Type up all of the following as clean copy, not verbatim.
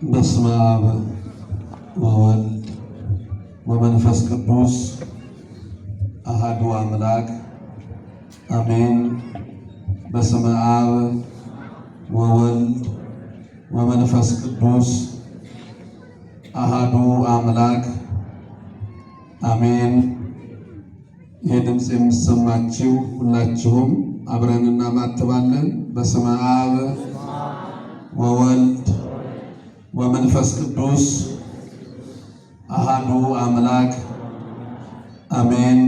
በስመ አብ ወወልድ ወመንፈስ ቅዱስ አሐዱ አምላክ አሜን። በስመ አብ ወወልድ ወመንፈስ ቅዱስ አሐዱ አምላክ አሜን። ይህ ድምፅ የሚሰማችሁ ሁላችሁም አብረን እናማትባለን። በስመ አብ ወወልድ ወመንፈስ ቅዱስ አሐዱ አምላክ አሜን።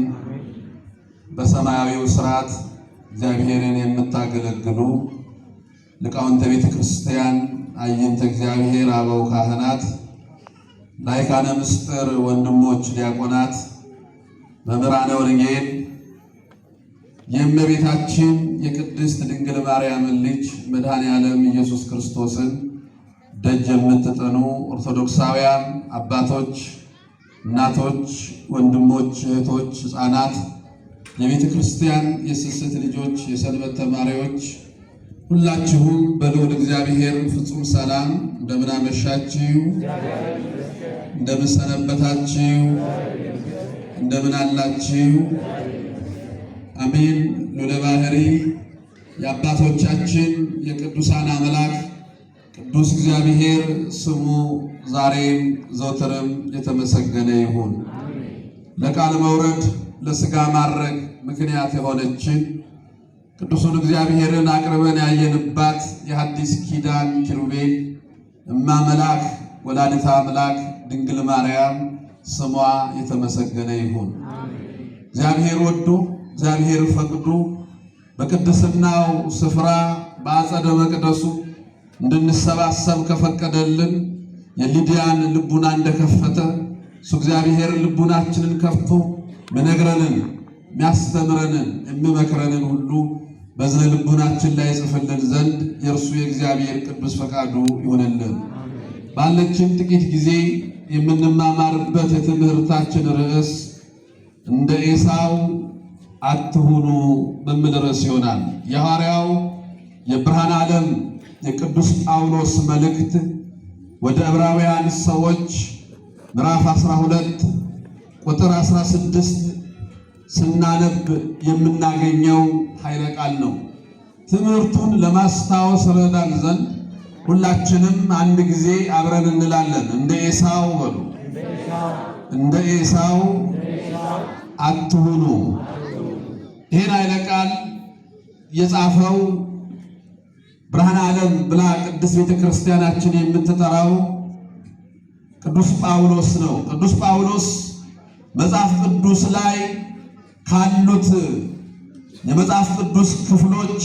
በሰማያዊው ሥርዓት እግዚአብሔርን የምታገለግሉ ሊቃውንተ ቤተ ክርስቲያን፣ አይንተ እግዚአብሔር፣ አበው ካህናት፣ ላይካነ ምስጢር ወንድሞች ዲያቆናት፣ መምህራነ ወንጌል፣ የእመቤታችን የቅድስት ድንግል ማርያምን ልጅ መድኃኔ ዓለም ኢየሱስ ክርስቶስን ደጅ የምትጠኑ ኦርቶዶክሳውያን አባቶች፣ እናቶች፣ ወንድሞች፣ እህቶች፣ ሕፃናት፣ የቤተ ክርስቲያን የስስት ልጆች፣ የሰንበት ተማሪዎች ሁላችሁም በልዑል እግዚአብሔር ፍጹም ሰላም እንደምን አመሻችሁ? እንደምን ሰነበታችሁ? እንደምን አላችሁ? አሜን። ልዑለ ባሕሪ የአባቶቻችን የቅዱሳን አምላክ ቅዱስ እግዚአብሔር ስሙ ዛሬም ዘወትርም የተመሰገነ ይሁን። ለቃል መውረድ ለሥጋ ማድረግ ምክንያት የሆነችን ቅዱሱን እግዚአብሔርን አቅርበን ያየንባት የሐዲስ ኪዳን ኪሩቤል እማመላክ ወላዲተ አምላክ ድንግል ማርያም ስሟ የተመሰገነ ይሁን። እግዚአብሔር ወዶ እግዚአብሔር ፈቅዶ በቅድስናው ስፍራ በአጸደ መቅደሱ እንድንሰባሰብ ከፈቀደልን የሊዲያን ልቡና እንደከፈተ እሱ እግዚአብሔር ልቡናችንን ከፍቶ መነግረንን የሚያስተምረንን የሚመክረንን ሁሉ በዝነ ልቡናችን ላይ ጽፍልን ዘንድ የእርሱ የእግዚአብሔር ቅዱስ ፈቃዱ ይሆንልን። ባለችን ጥቂት ጊዜ የምንማማርበት የትምህርታችን ርዕስ እንደ ኤሳው አትሁኑ በሚል ርዕስ ይሆናል። የሐዋርያው የብርሃነ ዓለም የቅዱስ ጳውሎስ መልእክት ወደ ዕብራውያን ሰዎች ምዕራፍ 12 ቁጥር 16 ስናነብ የምናገኘው ኃይለ ቃል ነው። ትምህርቱን ለማስታወስ ረዳን ዘንድ ሁላችንም አንድ ጊዜ አብረን እንላለን። እንደ ኤሳው በሉ። እንደ ኤሳው አትሁኑ። ይህን ኃይለ ቃል የጻፈው ብርሃነ ዓለም ብላ ቅዱስ ቤተ ክርስቲያናችን የምትጠራው ቅዱስ ጳውሎስ ነው። ቅዱስ ጳውሎስ መጽሐፍ ቅዱስ ላይ ካሉት የመጽሐፍ ቅዱስ ክፍሎች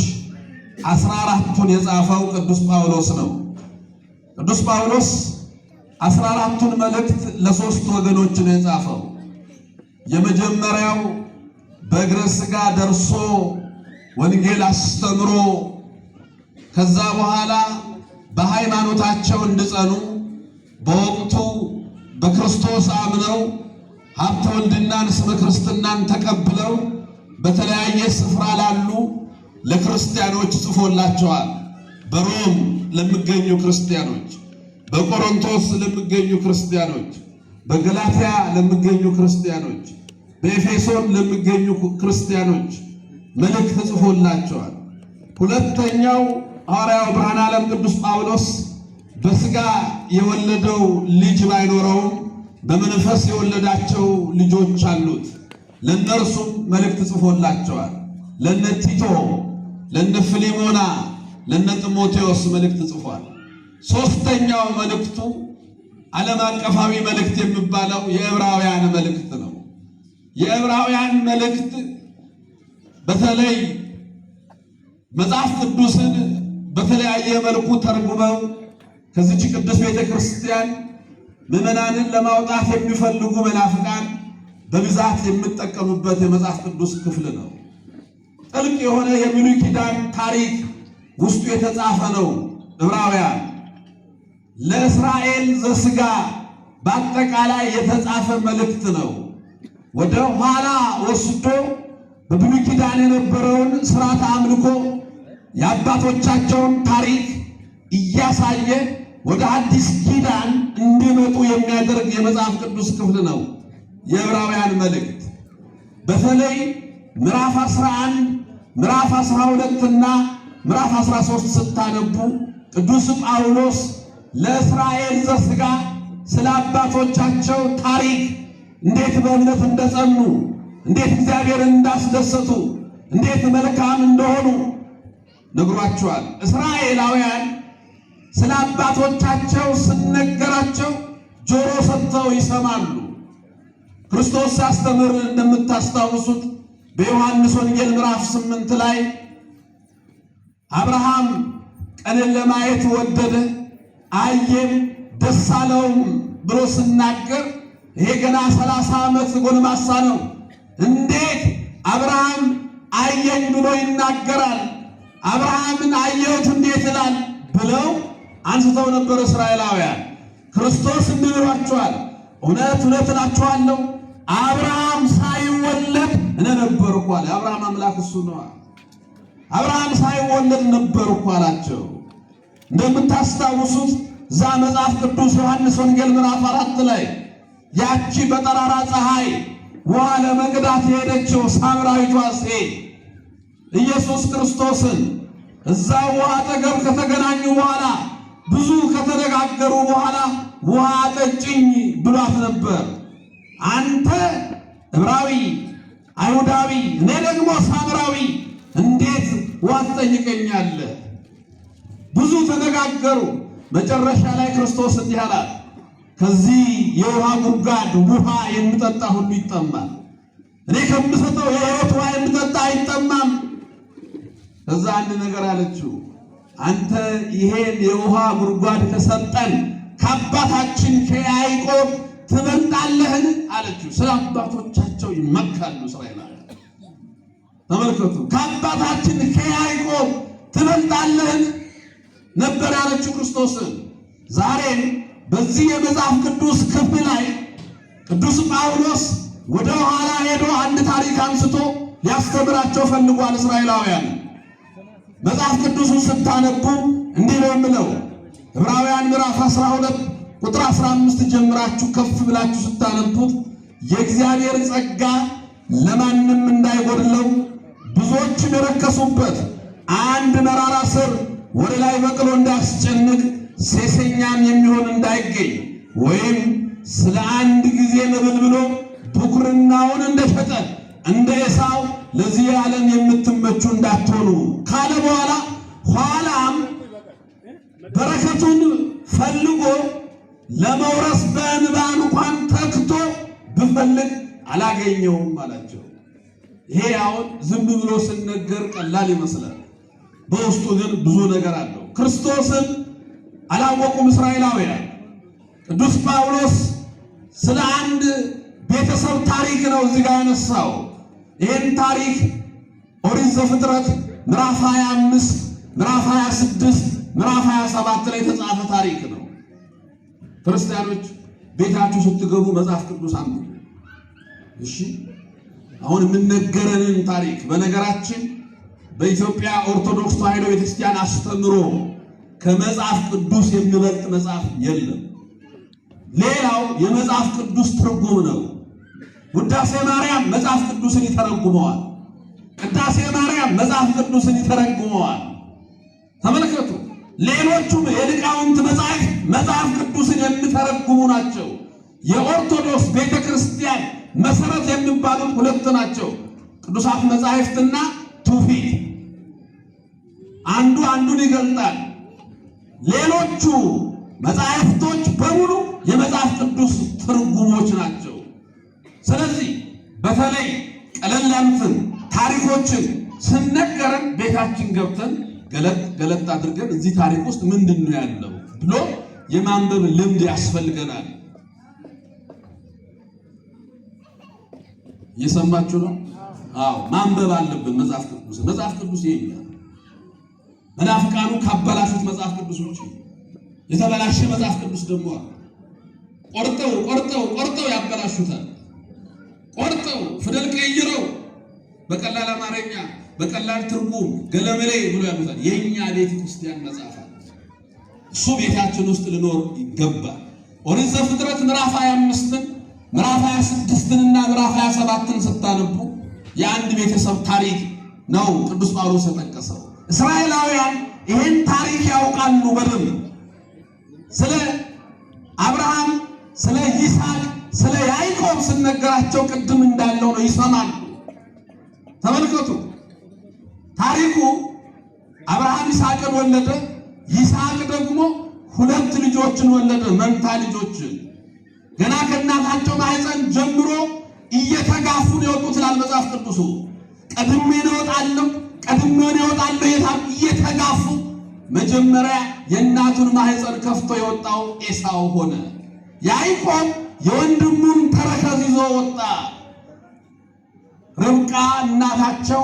14ቱን የጻፈው ቅዱስ ጳውሎስ ነው። ቅዱስ ጳውሎስ 14ቱን መልእክት ለሶስት ወገኖች ነው የጻፈው። የመጀመሪያው በእግረ ሥጋ ደርሶ ወንጌል አስተምሮ ከዛ በኋላ በሃይማኖታቸው እንዲጸኑ በወቅቱ በክርስቶስ አምነው ሀብተ ወልድናን ስመ ክርስትናን ተቀብለው በተለያየ ስፍራ ላሉ ለክርስቲያኖች ጽፎላቸዋል። በሮም ለሚገኙ ክርስቲያኖች፣ በቆሮንቶስ ለሚገኙ ክርስቲያኖች፣ በገላትያ ለሚገኙ ክርስቲያኖች፣ በኤፌሶን ለሚገኙ ክርስቲያኖች መልእክት ጽፎላቸዋል። ሁለተኛው ሐዋርያው ብርሃነ ዓለም ቅዱስ ጳውሎስ በሥጋ የወለደው ልጅ ባይኖረውም በመንፈስ የወለዳቸው ልጆች አሉት። ለእነርሱም መልእክት ጽፎላቸዋል። ለነ ቲቶ፣ ለነ ፊሊሞና፣ ለነ ጢሞቴዎስ መልእክት ጽፏል። ሦስተኛው መልእክቱ ዓለም አቀፋዊ መልእክት የሚባለው የዕብራውያን መልእክት ነው። የዕብራውያን መልእክት በተለይ መጽሐፍ ቅዱስን በተለያየ መልኩ ተርጉመው ከዚች ቅዱስ ቤተ ክርስቲያን ምዕመናንን ለማውጣት የሚፈልጉ መናፍቃን በብዛት የሚጠቀሙበት የመጽሐፍ ቅዱስ ክፍል ነው። ጥልቅ የሆነ የብሉይ ኪዳን ታሪክ ውስጡ የተጻፈ ነው። ዕብራውያን ለእስራኤል ዘሥጋ በአጠቃላይ የተጻፈ መልእክት ነው። ወደ ኋላ ወስዶ በብሉይ ኪዳን የነበረውን ሥርዓተ አምልኮ የአባቶቻቸውን ታሪክ እያሳየ ወደ አዲስ ኪዳን እንዲመጡ የሚያደርግ የመጽሐፍ ቅዱስ ክፍል ነው የዕብራውያን መልእክት። በተለይ ምዕራፍ 11 ምዕራፍ 12 እና ምዕራፍ 13 ስታነቡ ቅዱስ ጳውሎስ ለእስራኤል ዘሥጋ ስለ አባቶቻቸው ታሪክ እንዴት በእምነት እንደጸኑ፣ እንዴት እግዚአብሔርን እንዳስደሰቱ፣ እንዴት መልካም እንደሆኑ ነግሯቸዋል። እስራኤላውያን ስለ አባቶቻቸው ሲነገራቸው ጆሮ ሰጥተው ይሰማሉ። ክርስቶስ ሲያስተምር እንደምታስታውሱት በዮሐንስ ወንጌል ምዕራፍ 8 ላይ አብርሃም ቀንን ለማየት ወደደ፣ አየም፣ ደስ አለውም ብሎ ሲናገር ይሄ ገና 30 ዓመት ጎልማሳ ነው፣ እንዴት አብርሃም አየኝ ብሎ ይናገራል? አብርሃምን አየሁት እንዴት ይላል ብለው አንስተው ነበር እስራኤላውያን። ክርስቶስ እንዲህ ብሏቸዋል፣ እውነት እውነት እላችኋለሁ አብርሃም ሳይወለድ እኔ ነበርኩ አለ። አብርሃም አምላክ እሱ ነው። አብርሃም ሳይወለድ ነበርኩ አላቸው። እንደምታስታውሱት እዛ መጽሐፍ ቅዱስ ዮሐንስ ወንጌል ምዕራፍ 4 ላይ ያቺ በጠራራ ፀሐይ ውሃ ለመቅዳት የሄደችው ሳምራዊቷ ሴት ኢየሱስ ክርስቶስን እዛ ውሃ አጠገብ ከተገናኙ በኋላ ብዙ ከተነጋገሩ በኋላ ውሃ ጠጭኝ ብሏት ነበር። አንተ ዕብራዊ አይሁዳዊ፣ እኔ ደግሞ ሳምራዊ እንዴት ውሃ ትጠይቀኛለህ? ብዙ ተነጋገሩ። መጨረሻ ላይ ክርስቶስ እንዲህ አላት፣ ከዚህ የውሃ ጉድጓድ ውሃ የሚጠጣ ሁሉ ይጠማል። እኔ ከምሰጠው የሕይወት ውሃ የሚጠጣ አይጠማም። ከዛ አንድ ነገር አለችው፣ አንተ ይሄን የውሃ ጉድጓድ ከሰጠን ከአባታችን ከያዕቆብ ትበልጣለህን አለችው። ስለ አባቶቻቸው ይመካሉ እስራኤላውያን። ተመልከቱ፣ ከአባታችን ከያዕቆብ ትበልጣለህን ነበር ያለችው ክርስቶስን። ዛሬም በዚህ የመጽሐፍ ቅዱስ ክፍል ላይ ቅዱስ ጳውሎስ ወደ ኋላ ሄዶ አንድ ታሪክ አንስቶ ሊያስተምራቸው ፈልጓል እስራኤላውያን። መጽሐፍ ቅዱሱን ስታነቡ እንዲህ ነው የሚለው ዕብራውያን ምዕራፍ 12 ቁጥር 15 ጀምራችሁ ከፍ ብላችሁ ስታነቡት የእግዚአብሔር ጸጋ ለማንም እንዳይጎድለው ብዙዎችም የረከሱበት አንድ መራራ ሥር ወደ ላይ በቅሎ እንዳያስጨንቅ ሴሰኛም የሚሆን እንዳይገኝ ወይም ስለ አንድ ጊዜ መብል ብሎ ብኩርናውን እንደሸጠ እንደ ኤሳው ለዚህ ዓለም የምትመቹ እንዳትሆኑ ካለ በኋላ ኋላም በረከቱን ፈልጎ ለመውረስ በእንባ እንኳን ተግቶ ብፈልግ አላገኘውም አላቸው። ይሄ አሁን ዝም ብሎ ሲነገር ቀላል ይመስላል። በውስጡ ግን ብዙ ነገር አለው። ክርስቶስን አላወቁም እስራኤላውያን። ቅዱስ ጳውሎስ ስለ አንድ ቤተሰብ ታሪክ ነው እዚህ ጋር ያነሳው። ይህን ታሪክ ኦሪት ዘፍጥረት ምዕራፍ 25 ምዕራፍ 26 ምዕራፍ 27 ላይ የተጻፈ ታሪክ ነው። ክርስቲያኖች ቤታችሁ ስትገቡ መጽሐፍ ቅዱስ አንብቡ። እሺ፣ አሁን የምንነገረንን ታሪክ በነገራችን በኢትዮጵያ ኦርቶዶክስ ተዋሕዶ ቤተክርስቲያን አስተምሮ ከመጽሐፍ ቅዱስ የሚበልጥ መጽሐፍ የለም። ሌላው የመጽሐፍ ቅዱስ ትርጉም ነው። ውዳሴ ማርያም መጽሐፍ ቅዱስን ይተረጉመዋል። ቅዳሴ ማርያም መጽሐፍ ቅዱስን ይተረጉመዋል። ተመልከቱ፣ ሌሎቹም የሊቃውንት መጻሕፍት መጽሐፍ ቅዱስን የሚተረጉሙ ናቸው። የኦርቶዶክስ ቤተክርስቲያን መሰረት የሚባሉት ሁለት ናቸው፣ ቅዱሳት መጻሕፍትና ትውፊት። አንዱ አንዱን ይገልጣል። ሌሎቹ መጻሕፍቶች በሙሉ የመጽሐፍ ቅዱስ ትርጉሞች ናቸው። ስለዚህ በተለይ ቀለል ያሉትን ታሪኮችን ስነገረን ቤታችን ገብተን ገለጥ ገለጥ አድርገን እዚህ ታሪክ ውስጥ ምንድን ነው ያለው ብሎ የማንበብ ልምድ ያስፈልገናል። እየሰማችሁ ነው? አዎ፣ ማንበብ አለብን መጽሐፍ ቅዱስ። መጽሐፍ ቅዱስ ይሄ መናፍቃኑ ካበላሹት መጽሐፍ ቅዱስ ውጪ የተበላሸ መጽሐፍ ቅዱስ ደግሞ ቆርጠው ያበላሹታል። ቆርጠው ፊደል ቀይረው በቀላል አማርኛ በቀላል ትርጉም ገለመሌ ብሎ ያሉታል። የኛ ቤተ ክርስቲያን መጽሐፍ እሱ ቤታችን ውስጥ ሊኖር ይገባል። ኦሪት ዘፍጥረት ምዕራፍ 25 ምዕራፍ 26 እና ምዕራፍ 27 ስታነቡ የአንድ ቤተሰብ ታሪክ ነው ቅዱስ ጳውሎስ የጠቀሰው። እስራኤላውያን ይህን ታሪክ ያውቃሉ በደንብ። ስለ አብርሃም፣ ስለ ይስሐቅ፣ ስለ ያዕቆብ ስነገራቸው ቅድም እንዳለው ነው ይሰማሉ። ተመልከቱ ታሪኩ አብርሃም ይስሐቅን ወለደ። ይስሐቅ ደግሞ 2 ልጆችን ወለደ፣ መንታ ልጆችን። ገና ከእናታቸው ማህፀን ጀምሮ እየተጋፉ ነው የወጡት ይላል መጽሐፍ ቅዱሱ። ቀድሜ እወጣለሁ እየተጋፉ መጀመሪያ የእናቱን ማህፀን ከፍቶ የወጣው ኤሳው ሆነ። ያዕቆብ የወንድሙን ተረከዝ ይዞ ወጣ። ርብቃ እናታቸው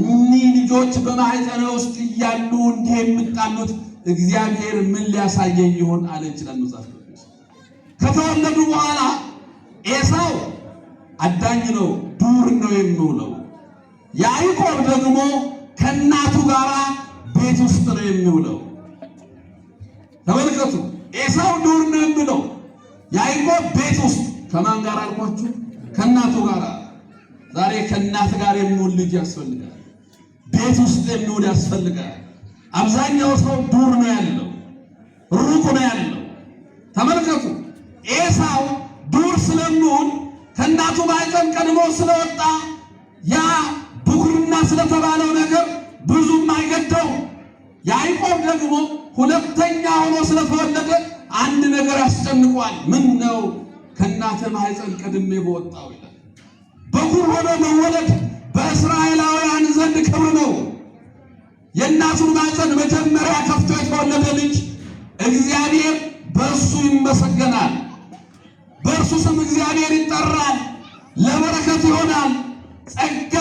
እኒህ ልጆች በማህፀን ውስጥ እያሉ እንዲህ የምጣሉት እግዚአብሔር ምን ሊያሳየኝ ይሆን አለች መጽሐፍ ቅዱስ። ከተወለዱ በኋላ ኤሳው አዳኝ ነው፣ ዱር ነው የሚውለው። ያዕቆብ ደግሞ ከእናቱ ጋር ቤት ውስጥ ነው የሚውለው። ተመልከቱ፣ ኤሳው ዱር ነው የሚውለው፣ ያዕቆብ ቤት ውስጥ። ከማን ጋር አልኳችሁ? ከእናቱ ጋር። ዛሬ ከእናት ጋር የሚውል ልጅ ያስፈልጋል። ቤት ውስጥ የሚውል ያስፈልጋል። አብዛኛው ሰው ዱር ነው ያለው፣ ሩቅ ነው ያለው። ተመልከቱ፣ ኤሳው ዱር ስለሚውል ከእናቱ ማህፀን ቀድሞ ስለወጣ ያ ብኩርና ስለተባለው ነገር ብዙም አይገደው። ያዕቆብ ደግሞ ሁለተኛ ሆኖ ስለተወለደ አንድ ነገር ያስጨንቋል። ምን ነው ከእናተ ማህፀን ቀድሜ በወጣው ይላል። በኩር ሆኖ መወለድ በእስራኤላውያን ዘንድ ክብር ነው። የእናቱን ማህፀን መጀመሪያ ከፍቶ የተወለደ ልጅ እግዚአብሔር በእሱ ይመሰገናል፣ በእርሱ ስም እግዚአብሔር ይጠራል፣ ለበረከት ይሆናል፣ ጸጋ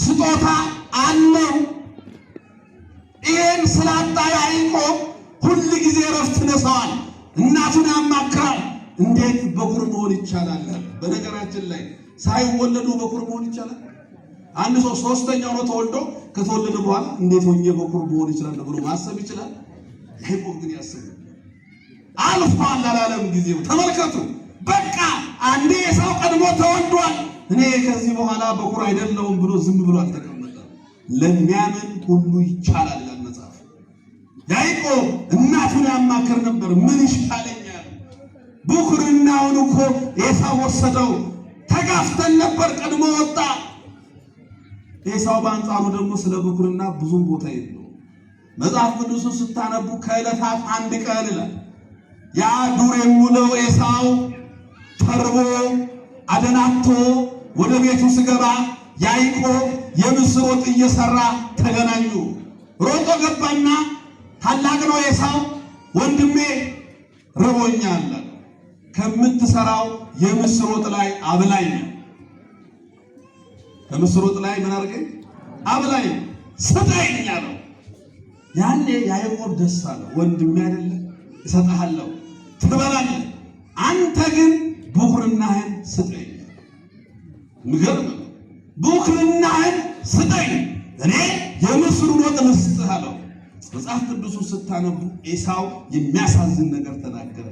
ስጦታ አለው። ይህን ስላጣ ያዕቆብ ሁል ጊዜ ረፍት ነሳዋል፣ እናቱን ያማክራል። እንዴት በኩር መሆን ይቻላል? በነገራችን ላይ ሳይወለዱ በኩር መሆን ይቻላል? አንድ ሰው 3ኛው ነው ተወልዶ ከተወለደ በኋላ እንዴት ሆኜ በኩር መሆን ይችላል ብሎ ማሰብ ይችላል? ያዕቆብ ግን ያስብ አልፏል አላለም ጊዜው። ተመልከቱ፣ በቃ አንዴ ኤሳው ቀድሞ ተወልዷል፣ እኔ ከዚህ በኋላ በኩር አይደለሁም ብሎ ዝም ብሎ አልተቀመጠም። ለሚያምን ሁሉ ይቻላል መጽሐፍ። ያዕቆብ እናቱን ያማከር ነበር። ምን ይሻለኛል? ብኩርናውን እኮ ኤሳው ወሰደው። ተጋፍተን ነበር፣ ቀድሞ ወጣ። ኤሳው በአንጻሩ ደግሞ ስለ ብኩርና ብዙም ቦታ የለው። መጽሐፍ ቅዱስን ስታነቡ ከዕለታት አንድ ቀን ይላል ያ ዱር የሚውለው ኤሳው ተርቦ አደናቶ ወደ ቤቱ ሲገባ ያዕቆብ የምስር ወጥ እየሰራ ተገናኙ። ሮጦ ገባና ታላቅ ነው ኤሳው፣ ወንድሜ ርቦኛል፣ ከምትሰራው የምስር ወጥ ላይ አብላኝ። ከምስር ወጥ ላይ ምን አድርገኝ? አብላኝ፣ ስጠኝ አለው። ያኔ ያዕቆብ ደስ አለው። ወንድሜ አይደለ እሰጥሃለሁ፣ ትበላለህ፣ አንተ ግን ብኩርናህን ስጠኝ። ምገርም ብኩርናህን ስጠኝ፣ እኔ የምስሩን ወጥ ልስጥህ አለው። መጽሐፍ ቅዱሱን ስታነቡ ኤሳው የሚያሳዝን ነገር ተናገረ።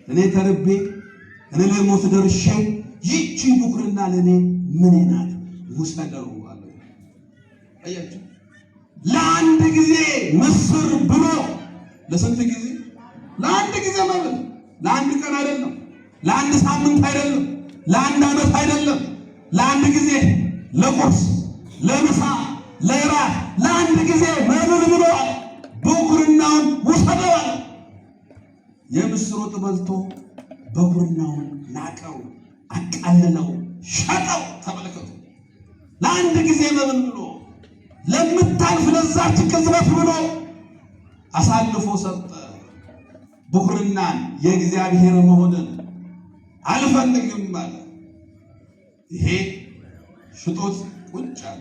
እኔ ተርቤ እኔ ለሞት ደርሼ ይህቺ ብኩርና ለእኔ ምን ናት? ውሰደው አለ። አያችሁ፣ ለአንድ ጊዜ ምስር ብሎ ለስንት ጊዜ? ለአንድ ጊዜ መብል። ለአንድ ቀን አይደለም፣ ለአንድ ሳምንት አይደለም፣ ለአንድ ዓመት አይደለም፣ ለአንድ ጊዜ ለቁርስ፣ ለምሳ፣ ለእራት ለአንድ ጊዜ መብል ብሎ ብኩርናውን ውሰደው አለ። የምስር ወጥ በልቶ ብኩርናውን ናቀው፣ አቃለለው፣ ሸጠው። ተመልከቱ፣ ለአንድ ጊዜ መብል ብሎ ለምታልፍ ለዛች ቅጽበት ብሎ አሳልፎ ሰጠ። ብኩርናን የእግዚአብሔር መሆንን አልፈልግም አለ። ይሄ ሽጦት ቁጭ አለ።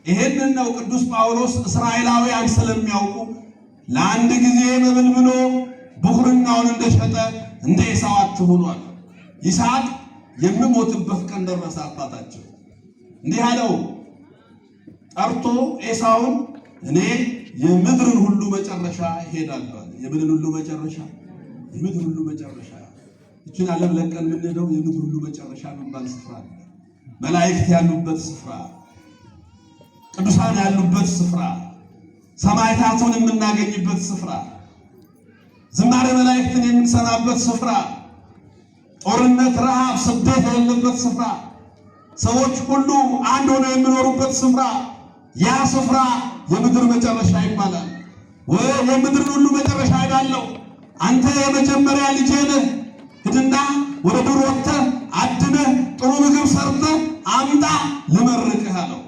ይሄንን ነው ቅዱስ ጳውሎስ እስራኤላውያን ስለሚያውቁ ለአንድ ጊዜ መብል ብሎ ብኩርናውን እንደሸጠ እንደ ኤሳው አትሁኑ። ይስሐቅ የሚሞትበት ቀን ደረሰ። አባታቸው እንዲህ አለው ጠርቶ ኤሳውን እኔ የምድርን ሁሉ መጨረሻ እሄዳለሁ። የምድርን ሁሉ መጨረሻ የምድር ሁሉ መጨረሻ እችን ዓለም ለቀን የምንሄደው የምድር ሁሉ መጨረሻ የሚባል ስፍራ አለ። መላእክት ያሉበት ስፍራ፣ ቅዱሳን ያሉበት ስፍራ፣ ሰማዕታቱን የምናገኝበት ስፍራ፣ ዝማሬ መላእክትን የምንሰማበት ስፍራ፣ ጦርነት፣ ረሃብ፣ ስደት የሌለበት ስፍራ፣ ሰዎች ሁሉ አንድ ሆነው የሚኖሩበት ስፍራ፣ ያ ስፍራ የምድር መጨረሻ ይባላል። ወይ የምድር ሁሉ መጨረሻ አይደለም። አንተ የመጀመሪያ ልጅ ነህ። ሂድና ወደ ዱር ወጥተህ አድነህ ጥሩ ምግብ ሰርተህ አምጣ ልመርቅህ አለው።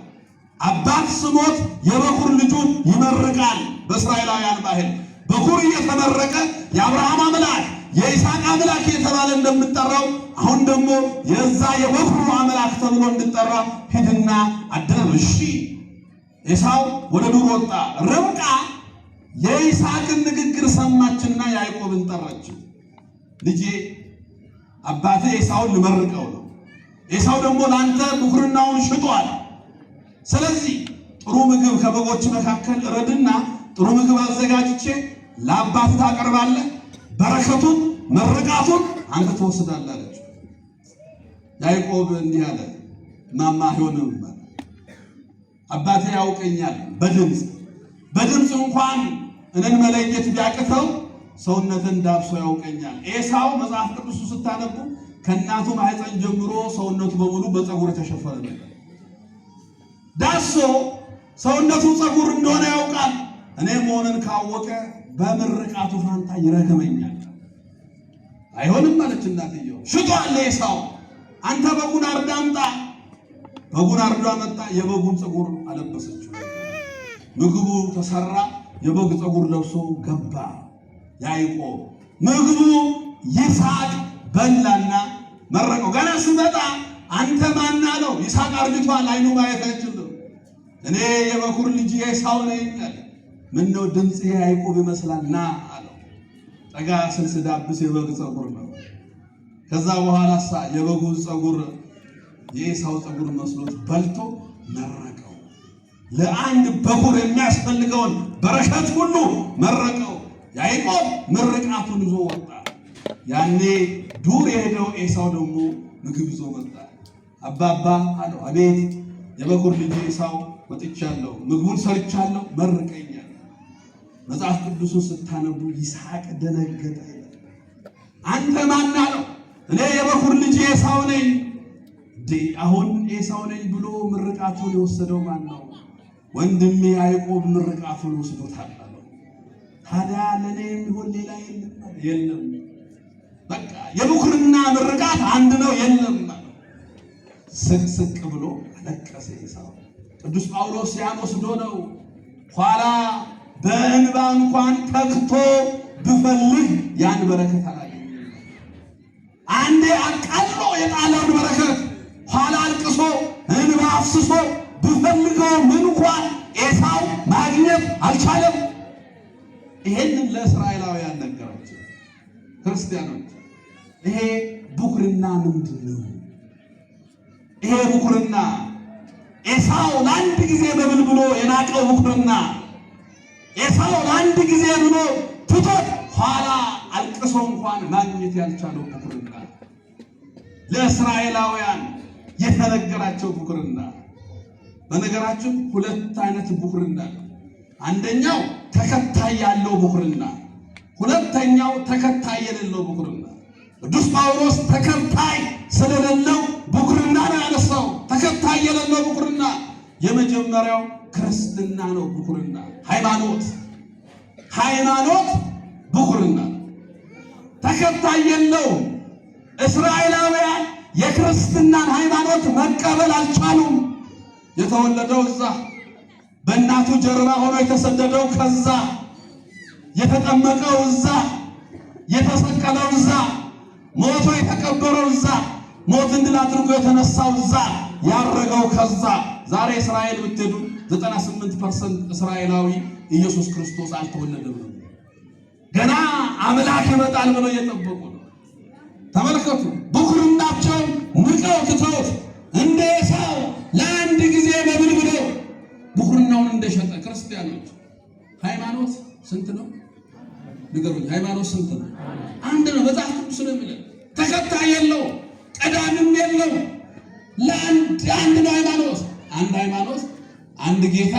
አባት ስሞት የበኩር ልጁን ይመርቃል። በእስራኤላውያን ባህል በኩር እየተመረቀ የአብርሃም አምላክ የይስሐቅ አምላክ የተባለ እንደምጠራው አሁን ደግሞ የዛ የበኩሩ አምላክ ተብሎ እንድጠራ ሂድና አድነህ። እሺ ኤሳው ወደ ዱር ወጣ። ርብቃ የይስሐቅን ንግግር ሰማችና ያዕቆብን ጠራችው። ልጄ አባቴ ኤሳውን ልመርቀው ነው። ኤሳው ደግሞ ላንተ ብኩርናውን ሽጧል። ስለዚህ ጥሩ ምግብ ከበጎች መካከል እረድና ጥሩ ምግብ አዘጋጅቼ ለአባት ታቀርባለህ። በረከቱን መርቃቱን አንተ ትወስዳለህ አለች። ያዕቆብ እንዲህ አለ፣ ማማ አይሆንም፣ አባቴ ያውቀኛል። በድምፅ እንኳን እኔን መለየት ቢያቅተው ሰውነትን ዳብሶ ያውቀኛል። ኤሳው መጽሐፍ ቅዱስ ስታነቡ ከእናቱ ማህፀን ጀምሮ ሰውነቱ በሙሉ በፀጉር የተሸፈነ ነበር። ዳሶ ሰውነቱ ፀጉር እንደሆነ ያውቃል። እኔ መሆንን ካወቀ በምርቃቱ ፋንታ ይረገመኛል። አይሆንም አለች እናትየው። ሽጧል ኤሳው። አንተ በጉን አርዳ አምጣ። በጉን አርዶ አመጣ። የበጉን ፀጉር አለበሰችው። ምግቡ ተሰራ። የበግ ፀጉር ለብሶ ገባ ያዕቆብ። ምግቡ ይስሐቅ በላና መረቀው። ገና ሲመጣ አንተ ማን አለው? ይስሐቅ አርጅቷል፣ አይኑ ማየት አይችልም። እኔ የበኩር ልጅ ኤሳው ነኝ አለ። ምን ነው ድምጽ ያዕቆብ ይመስላል ና አለው። ጠጋ ስል ስዳብስ የበግ ፀጉር ነው። ከዛ በኋላሳ የበጉን ፀጉር የኤሳው ፀጉር መስሎት በልቶ መረቀው። ለአንድ በኩር የሚያስፈልገውን በረከት ሁሉ መረቀው። ያዕቆብ ምርቃቱን ይዞ ወጣ። ያኔ ዱር የሄደው ኤሳው ደግሞ ምግብ ይዞ መጣ። አባባ አለው። አቤት የበኩር ልጅ ኤሳው ወጥቻለሁ፣ ምግቡን ሰርቻለሁ፣ መርቀኛል። መጽሐፍ ቅዱስን ስታነቡ ይስሐቅ ደነገጠ። አንተ ማን አለው? እኔ የበኩር ልጅ ኤሳው ነኝ። አሁን ኤሳው ነኝ ብሎ ምርቃቱን የወሰደው ማን ነው? ወንድሜ ያዕቆብ ምርቃቱን ወስዶታል አለው። ታዲያ ለኔ የሚሆን ሌላ የለም። በቃ የብኩርና ምርቃት አንድ ነው፣ የለም። ስቅ ብሎ አለቀሰ ኤሳው። ቅዱስ ጳውሎስ ያን ወስዶ ነው ኋላ በእንባ እንኳን ተግቶ ብፈልግ ያን በረከት አላገኘም። አንዴ አቃሎ የጣለውን በረከት ኋላ አልቅሶ እንባ አፍስሶ ብፈልገው እንኳን ኤሳው ማግኘት አልቻለም። ይሄንን ለእስራኤላውያን ነገራቸው። ክርስቲያኖች ይሄ ብኩርና ምንድን ነው? ይሄ ብኩርና ኤሳው ለአንድ ጊዜ በብል ብሎ የናቀው ብኩርና፣ ኤሳው ለአንድ ጊዜ ብሎ ትቶት ኋላ አልቅሶ እንኳን ማግኘት ያልቻለው ብኩርና፣ ለእስራኤላውያን የተነገራቸው ብኩርና። በነገራችን ሁለት አይነት ብኩርና ነው። አንደኛው ተከታይ ያለው ብኩርና፣ ሁለተኛው ተከታይ የሌለው ብኩርና። ቅዱስ ጳውሎስ ተከታይ ስለሌለው ብኩርና ነው ያነሳው። ተከታይ የሌለው ብኩርና የመጀመሪያው ክርስትና ነው። ብኩርና ሃይማኖት ብኩርና ተከታይ የለውም። እስራኤላውያን የክርስትናን ሃይማኖት መቀበል አልቻሉም። የተወለደው እዛ፣ በእናቱ ጀርባ ሆኖ የተሰደደው ከዛ፣ የተጠመቀው እዛ፣ የተሰቀለው እዛ፣ ሞቶ የተቀበረው እዛ፣ ሞትን ድል አድርጎ የተነሳው እዛ፣ ያረገው ከዛ። ዛሬ እስራኤል ብትሄዱ 98% እስራኤላዊ ኢየሱስ ክርስቶስ አልተወለደም። ገና አምላክ ይመጣል ብለው እየጠበቁ ነው። ተመልከቱ። ብኩርናቸው ንቀው ትተውት እንደ ኤሳው ለአንድ ጊዜ መብል ብለው ብኩርናውን እንደሸጠ ክርስቲያኖች ሃይማኖት ስንት ነው? ንገሩኝ። ሃይማኖት ስንት ነው? አንድ ነው። መጽሐፍ ቅዱስ ነው የሚለው። ተከታይ የለው፣ ቀዳሚም የለው። ለአንድ ነው ሃይማኖት። አንድ ሃይማኖት፣ አንድ ጌታ፣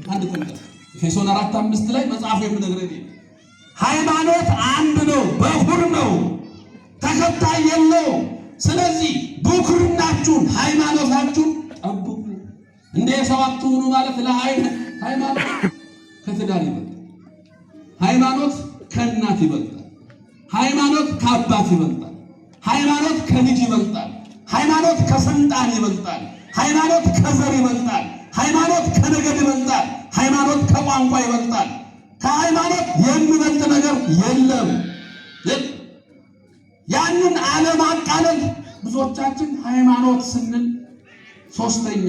አንድ ጥምቀት። ኤፌሶን 4:5 ላይ መጽሐፍ የሚነግረን ሃይማኖት አንድ ነው፣ በኩር ነው፣ ተከታይ የለው። ስለዚህ ብኩርናችሁን ሃይማኖታችሁን ጠብቁ። እንደ ኤሳው አትሁኑ ማለት ሃይማኖት ከትዳር ይበልጣል። ሃይማኖት ከእናት ይበልጣል። ሃይማኖት ከአባት ይበልጣል። ሃይማኖት ከልጅ ይበልጣል። ሃይማኖት ከስልጣን ይበልጣል። ሃይማኖት ከዘር ይበልጣል። ሃይማኖት ከነገድ ይበልጣል። ሃይማኖት ከቋንቋ ይበልጣል። ከሃይማኖት የሚበልጥ ነገር የለም። ያንን አለማቃለል ብዙዎቻችን ሃይማኖት ስንል ሶስተኛ፣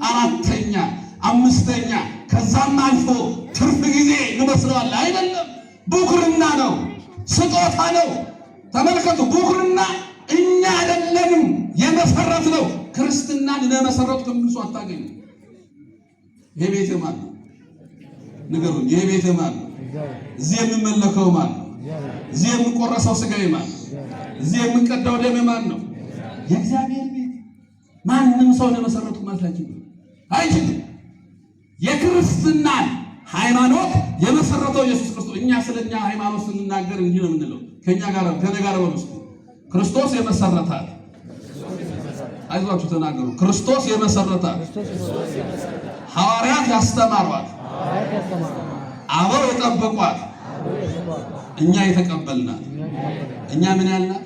አራተኛ፣ አምስተኛ ከዛም አልፎ ትርፍ ጊዜ ይመስለዋል። አይደለም። ብኩርና ነው፣ ስጦታ ነው። ተመልከቱ። ብኩርና እኛ አይደለንም የመሰረት ነው። ክርስትናን ለመሰረቱ ከምንሱ አታገኙ። ይሄ ቤት ማን ነው? ንገሩኝ። ይሄ ቤት ማን ነው? እዚህ የሚመለከው ማን ነው? እዚህ የሚቆረሰው ስጋዬ ማን ነው? እዚህ የሚቀዳው ደም ማን ነው? የእግዚአብሔር ቤት። ማንም ሰው ለመሰረቱ ማለት አይችልም። የክርስትናን ሃይማኖት የመሰረተው ኢየሱስ ክርስቶስ። እኛ ስለኛ ሃይማኖት ስንናገር እንዲህ ነው የምንለው። ከኛ ጋር ወንስ ክርስቶስ የመሰረታት። አይዟችሁ ተናገሩ። ክርስቶስ የመሰረታት፣ ሐዋርያት ያስተማሯት፣ አበው የጠበቋት፣ እኛ የተቀበልናት። እኛ ምን ያልናት?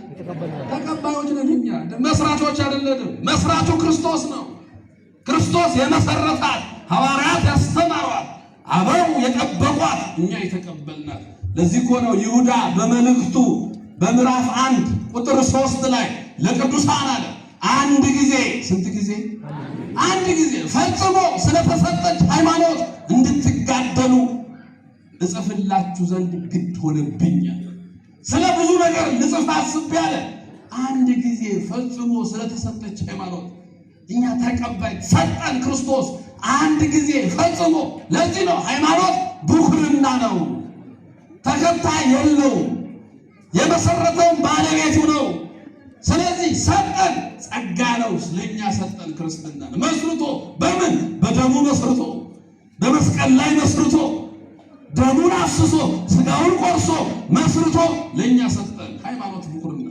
ተቀባዮች ነን። እኛ መስራቾች አይደለንም። መስራቹ ክርስቶስ ነው። ክርስቶስ የመሰረታት፣ ሐዋርያት ያስተማሯት፣ አበው የጠበቋት፣ እኛ የተቀበልናት። ለዚህ እኮ ነው ይሁዳ በመልእክቱ በምዕራፍ 1 ቁጥር 3 ላይ ለቅዱሳን አለ አንድ ጊዜ። ስንት ጊዜ? አንድ ጊዜ ፈጽሞ ስለተሰጠች ሃይማኖት እንድትጋደሉ እጽፍላችሁ ዘንድ ግድ ሆነብኛል። ስለ ብዙ ነገር ልጽፍ አስቤያለ። አንድ ጊዜ ፈጽሞ ስለተሰጠች ሃይማኖት እኛ ተቀባይ ሰጠን ክርስቶስ አንድ ጊዜ ፈጽሞ። ለዚህ ነው ሃይማኖት ብኩርና ነው፣ ተከታይ የለው፣ የመሰረተውን ባለቤቱ ነው። ስለዚህ ሰጠን፣ ጸጋ ነው። ስለኛ ሰጠን ክርስትና መስርቶ። በምን? በደሙ መስርቶ፣ በመስቀል ላይ መስርቶ፣ ደሙን አፍስሶ ስጋውን ቆርሶ መስርቶ ለኛ ሰጠን። ሃይማኖት ብኩርና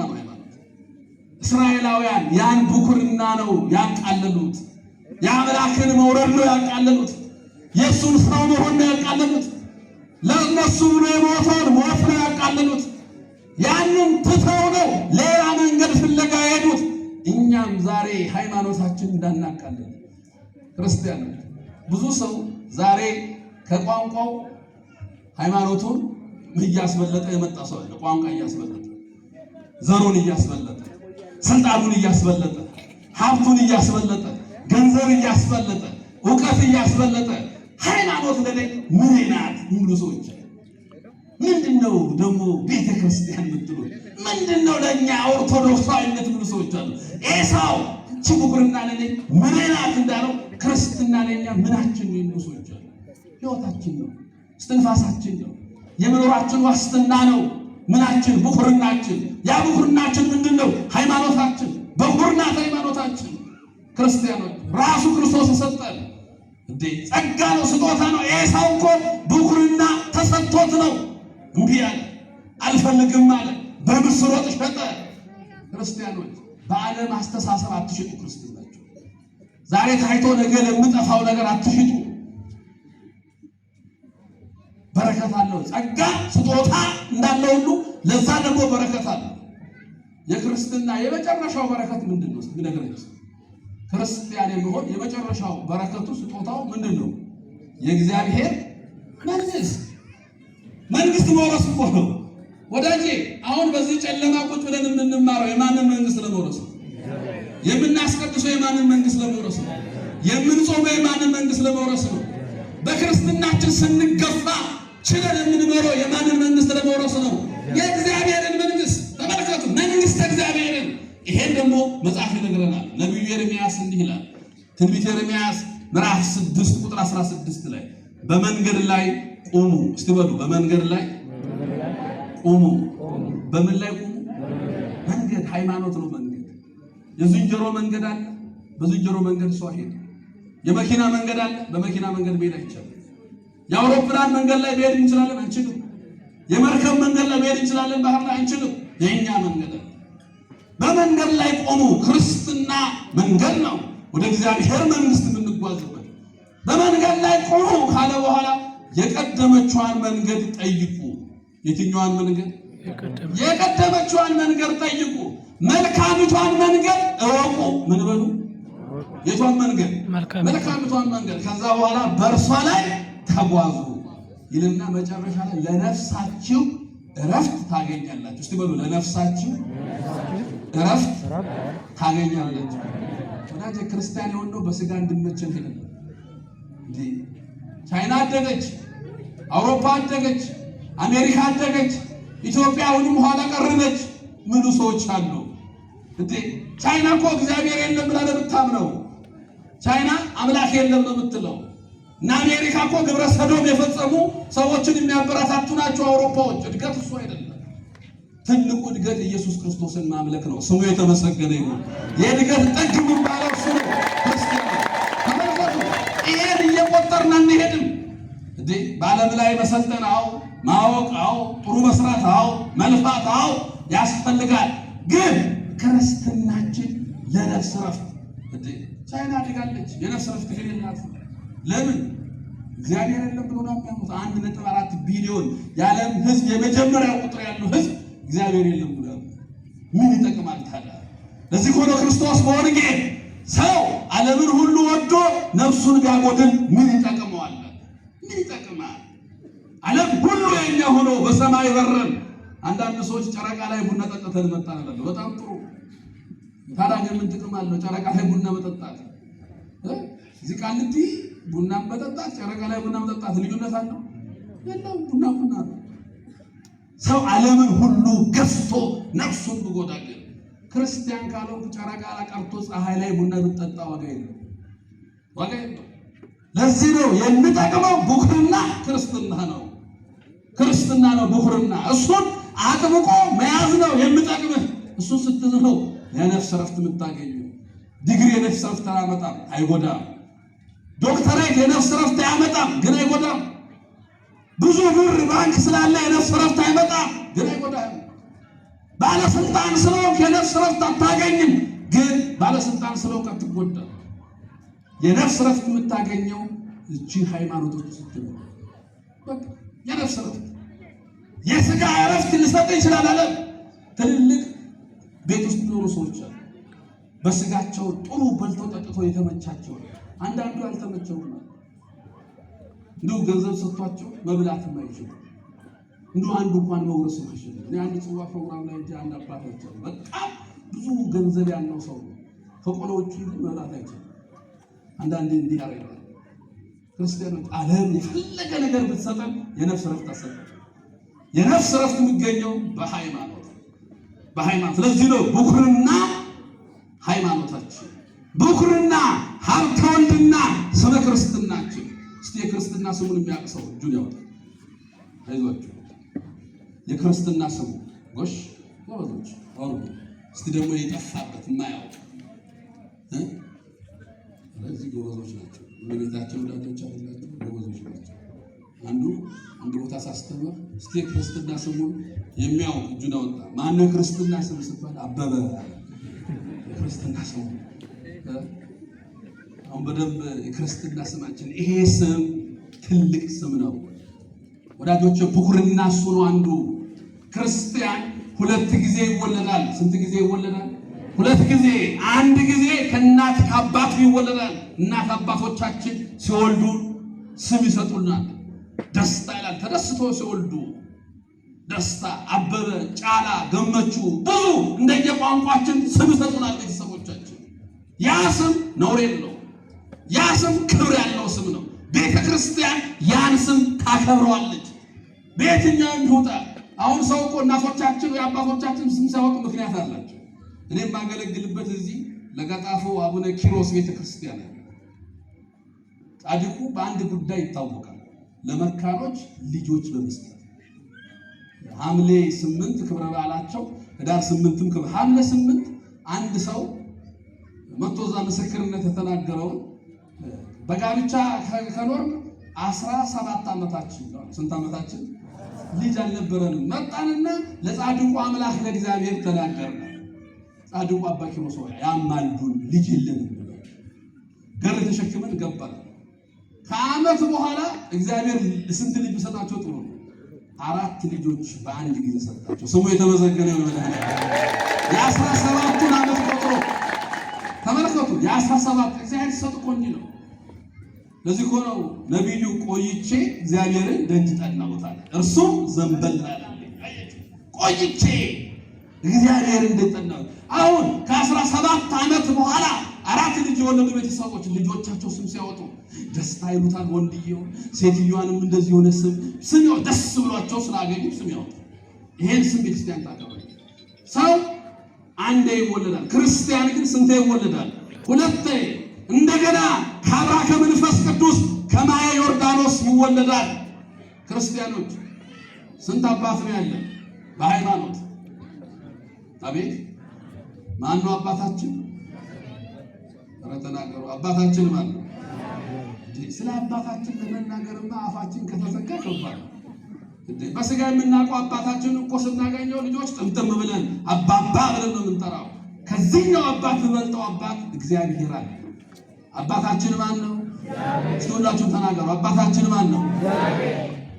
ነው። ሃይማኖት እስራኤላውያን ያን ብኩርና ነው ያቃለሉት። የአምላክን መውረድ ነው ያቃለሉት። የእሱን ሰው መሆን ነው ያቃለሉት። ለእነሱ ብሎ የሞተውን ሞት ነው ያቃለሉት። ያንን ትተው ነው ሌላ መንገድ ፍለጋ የሄዱት። እኛም ዛሬ ሃይማኖታችን እንዳናቃለን ክርስቲያኖች። ብዙ ሰው ዛሬ ከቋንቋው ሃይማኖቱን እያስበለጠ የመጣ ሰው አለ። ቋንቋ እያስበለጠ፣ ዘሩን እያስበለጠ፣ ስልጣኑን እያስበለጠ፣ ሀብቱን እያስበለጠ፣ ገንዘብ እያስበለጠ፣ እውቀት እያስበለጠ ሃይማኖት ለኔ ምን ናት የሚሉ ሰዎች ምንድነው ደግሞ ቤተ ክርስቲያን የምትሉ ምንድነው ለኛ ኦርቶዶክሳዊነት የሚሉ ሰዎች አሉ። ኤሳው እቺ ብኩርና ለኔ ምን ናት እንዳለው ክርስትና ለኛ ምናችን ነው የሚሉ ሰዎች አሉ። ሕይወታችን ነው፣ እስትንፋሳችን ነው፣ የመኖራችን ዋስትና ነው። ምናችን? ብኩርናችን። ያ ብኩርናችን ምንድነው? ሃይማኖታችን። በኩርናት ሃይማኖታችን ክርስቲያኖች ራሱ ክርስቶስ ሰጠን። እንዴ ጸጋ ነው፣ ስጦታ ነው። ኤሳው እኮ ብኩርና ተሰጥቶት ነው እምቢ አለ፣ አልፈልግም አለ፣ በምስር ወጥ ሸጠ። ክርስቲያኖች በዓለም አስተሳሰብ አትሽጡ። ክርስትናችሁ ዛሬ ታይቶ ነገ ለምጠፋው ነገር አትሽጡ። በረከት አለው። ጸጋ ስጦታ እንዳለ ሁሉ ለዛ ደግሞ በረከት አለ። የክርስትና የመጨረሻው በረከት ምንድን ነው? ምንነግረኝ ክርስቲያን የመሆን የመጨረሻው በረከቱ ስጦታው ምንድን ነው? የእግዚአብሔር መንግስት መውረስ እኮ ነው ወዳጄ። አሁን በዚህ ጨለማ ቁጭ ብለን የምንማረው የማንን መንግስት ለመውረስ ነው? የምናስቀድሰው የማንን መንግስት ለመውረስ ነው? የምንጾመው የማንን መንግስት ለመውረስ ነው? በክርስትናችን ስንገፋ ችለን የምንኖረው የማንን መንግስት ለመውረስ ነው? የእግዚአብሔርን መንግስት ተመልከቱ፣ መንግስት እግዚአብሔርን። ይሄን ደግሞ መጽሐፍ ይነግረናል። ነቢዩ ኤርምያስ እንዲህ ይላል፣ ትንቢተ ኤርምያስ ምዕራፍ 6 ቁጥር 16 ላይ በመንገድ ላይ ቁሙ። እስቲ በሉ በመንገድ ላይ ቁሙ። በምን ላይ ቁሙ? መንገድ ሃይማኖት ነው። መንገድ የዝንጀሮ መንገድ አለ፣ በዝንጀሮ መንገድ ሰው አይሄድ። የመኪና መንገድ አለ፣ በመኪና መንገድ መሄድ አይቻልም። የአውሮፕላን መንገድ ላይ መሄድ እንችላለን? አንችልም። የመርከብ መንገድ ላይ መሄድ እንችላለን? ባህር ላይ አንችልም። የኛ መንገድ አለ። በመንገድ ላይ ቆሙ። ክርስትና መንገድ ነው፣ ወደ እግዚአብሔር መንግስት የምንጓዝበት። በመንገድ ላይ ቆሙ ካለ በኋላ የቀደመችዋን መንገድ ጠይቁ። የትኛዋን መንገድ? የቀደመችዋን መንገድ ጠይቁ። መልካሚቷን መንገድ እወቁ። ምን በሉ? የቷን መንገድ? መልካሚቷን መንገድ። ከዛ በኋላ በእርሷ ላይ ተጓዙ ይልና መጨረሻ ላይ ለነፍሳችሁ እረፍት ታገኛላችሁ። እስቲ በሉ ለነፍሳችሁ እረፍት ታገኛላችሁ። ወዳጄ ክርስቲያን የሆነው በስጋ እንድንመቸን ሄደ እንዴ? ቻይና አደገች፣ አውሮፓ አደገች፣ አሜሪካ አደገች፣ ኢትዮጵያ አሁንም ኋላ ቀርነች። ምኑ ሰዎች አሉ እንዴ? ቻይና እኮ እግዚአብሔር የለም ብላ ለምታምነው ቻይና አምላክ የለም ነው የምትለው። እና አሜሪካ እኮ ግብረ ሰዶም የፈጸሙ ሰዎችን የሚያበረታቱ ናቸው አውሮፓዎች። እድገት እሱ አይደለም። ትልቁ እድገት ኢየሱስ ክርስቶስን ማምለክ ነው። ስሙ የተመሰገነ ይሁን። የእድገት ጥግ የሚባለው እሱ ነው። ክርስቲያን ተመልከቱ፣ ይሄን እየቆጠርን አንሄድም እንዴ? በዓለም ላይ መሰልጠን፣ አዎ፣ ማወቅ፣ አዎ፣ ጥሩ መስራት፣ አዎ፣ መልፋት፣ አዎ ያስፈልጋል። ግን ክርስትናችን ለነፍስ ረፍት እንዴ? ቻይና አድጋለች፣ የነፍስ ረፍት ግን የላትም። ለምን? እግዚአብሔር የለም ብሎ ነው የሚያምኑት። 1.4 ቢሊዮን የዓለም ህዝብ የመጀመሪያው ቁጥር ያለው ህዝብ እግዚአብሔር የለም ብሎ ምን ይጠቅማል ታዲያ? ለዚህ ሆኖ ክርስቶስ በወንጌል ሰው ዓለምን ሁሉ ወዶ ነፍሱን ቢያጎድል ምን ይጠቅመዋል? ምን ይጠቅማል? ዓለም ሁሉ የኛ ሆኖ በሰማይ በረን። አንዳንድ ሰዎች ጨረቃ ላይ ቡና ጠጥተን መጣን አለ። በጣም ጥሩ። ታዲያ ግን ምን ጥቅም አለው ጨረቃ ላይ ቡና መጠጣት? እዚህ ቃልቲ ቡና መጠጣት ጨረቃ ላይ ቡና መጠጣት ልዩነት አለው? የለውም። ቡና ቡና ነው። ሰው ዓለምን ሁሉ ገዝቶ ነፍሱን ብጎዳል ክርስቲያን ካለው ጨረቃ ላይ ቀርቶ ፀሐይ ላይ ቡና ብጠጣ ዋጋ የለው፣ ዋጋ የለው። ለዚህ ነው የሚጠቅመው ብኩርና ክርስትና ነው። ክርስትና ነው ብኩርና። እሱን አጥብቆ መያዝ ነው የሚጠቅምህ። እሱ ስትይዝ ነው የነፍስ ረፍት የምታገኘው። ዲግሪ የነፍስ ረፍት አያመጣም፣ አይጎዳም። ዶክተሬት የነፍስ ረፍት አያመጣም፣ ግን አይጎዳም። ብዙ ብር ባንክ ስላለ የነፍስ ረፍት አይመጣም፣ ግን አይጎዳም። ባለስልጣን ስለሆንክ የነፍስ ረፍት አታገኝም፣ ግን ባለስልጣን ስለሆንክ አትጎዳም። የነፍስ ረፍት የምታገኘው እቺ ሃይማኖቶች ስትኖር በቃ የነፍስ ረፍት። የሥጋ ረፍት ሊሰጥ ይችላል አለ። ትልልቅ ቤት ውስጥ ኖሩ ሰዎች አሉ። በስጋቸው ጥሩ በልተው ጠጥተው የተመቻቸው፣ አንዳንዱ ያልተመቸውም እንዲሁ ገንዘብ ሰጥቷቸው መብላት የማይችሉ እንዲሁ አንዱ እንኳን መውረስ የማይችሉ። እኔ አንድ ጽዋ ፕሮግራም ላይ አንድ አባታቸው በጣም ብዙ ገንዘብ ያለው ሰው ከቆሎዎቹ መብላት አይችልም። አንዳንዴ እንዲህ ያደርጋል። ክርስቲያኖች ዓለም የፈለገ ነገር ብትሰጠን የነፍስ ረፍት አሰጠን። የነፍስ ረፍት የሚገኘው በሃይማኖት በሃይማኖት። ስለዚህ ነው ብኩርና ሃይማኖታችን፣ ብኩርና ሀብተ ወልድና ስመ ክርስትናችን። እስቲ የክርስትና ስሙን የሚያውቅ ሰው እጁን ያወጣ። አይዟችሁ የክርስትና ስሙ ጎሽ ወሮች ወሮ። እስቲ ደግሞ የጠፋበት የማያውቅ ስለዚህ ጎበዞች ናቸው። በቤታቸው ወዳጆች አላቸው፣ ጎበዞች ናቸው። አንድ ቦታ ሳስተምር እስቲ የክርስትና ስሙን የሚያውቅ እጁን አወጣ። ማነው የክርስትና ስም ሲባል አበበ። የክርስትና ስሙ አሁን በደንብ የክርስትና ስማችን ይሄ ስም ትልቅ ስም ነው ወዳጆች። ብኩርና እሱ ነው አንዱ። ክርስቲያን 2 ጊዜ ይወለዳል። ስንት ጊዜ ይወለዳል? 2 ጊዜ። አንድ ጊዜ ከእናት ከአባቱ ይወለዳል። እናት አባቶቻችን ሲወልዱ ስም ይሰጡናል። ደስታ ይላል። ተደስቶ ሲወልዱ ደስታ፣ አበበ፣ ጫላ፣ ገመቹ ብዙ እንደየቋንቋችን ስም ይሰጡናል ቤተሰቦቻችን። ያ ስም ነውር የለው፣ ያ ስም ክብር ያለው ስም ነው። ቤተ ክርስቲያን ያን ስም ታከብረዋለች። በየትኛውም ይሁጣ አሁን ሰው እኮ እናቶቻችን የአባቶቻችን ስም ሲያወጡ ምክንያት አላቸው። እኔም ማገለግልበት እዚህ ለገጣፎ አቡነ ኪሮስ ቤተክርስቲያን ጻድቁ በአንድ ጉዳይ ይታወቃል። ለመካኖች ልጆች በመስጠት ሐምሌ 8 ክብረ በዓላቸው ህዳር 8ም ሐምሌ 8 አንድ ሰው መጥቶ እዛ ምስክርነት የተናገረውን በጋብቻ ከኖር 17 ዓመታችን ነው። ስንት ዓመታችን ልጅ አልነበረንም። መጣንና ለጻድቁ አምላክ ለእግዚአብሔር ተናገርን። ጻድቁ አባ ኪሮስ ያማልዱን ልጅ የለንም ብለው ገር ተሸክመን ገባን። ከዓመት በኋላ እግዚአብሔር ስንት ልጅ ሰጣቸው? ጥሩ 4 ልጆች በአንድ ጊዜ ሰጣቸው። ስሙ የተመሰገነ ይሁን። የ17 ዓመት ቆጥሮ ተመልከቱ። የ17 እግዚአብሔር ሰጥ ቆንጆ ነው። ለዚህ እኮ ነው ነብዩ ቆይቼ እግዚአብሔርን ደጅ ጠናሁት አለ። እርሱም ዘንበል አለ። ቆይቼ እግዚአብሔርን ደጅ ጠናሁት። አሁን ከ17 ዓመት በኋላ 4 ልጅ የወለዱ ቤተሰቦች ልጆቻቸው ስም ሲያወጡ ደስታ ይሉታል። ወንድየው ሴትዮዋንም እንደዚህ ሆነ ስም ያው ደስ ብሏቸው ስላገኙ ስም ያወጡ። ይሄን ስም ቤተክርስቲያን ታከብራለች። ሰው አንዴ ይወለዳል። ክርስቲያን ግን ስንቴ ይወለዳል? ሁለቴ። እንደገና ከአብራከ መንፈስ ቅዱስ ከማየ ዮርዳኖስ ይወለዳል። ክርስቲያኖች ስንት አባት ነው ያለ በሃይማኖት? አቤት ማን ነው አባታችን? ተናገሩ። አባታችን ማን ነው? ስለ አባታችን ለመናገርማ አፋችን ከተዘጋ ከባድ። በስጋ የምናውቀው አባታችን እኮ ስናገኘው ልጆች ጥምጥም ብለን አባባ ብለን ነው የምንጠራው። ከዚህኛው አባት የሚበልጠው አባት እግዚአብሔር አለ። አባታችን ማን ነው? እስቲ ሁላችሁም ተናገሩ። አባታችን ማን ነው?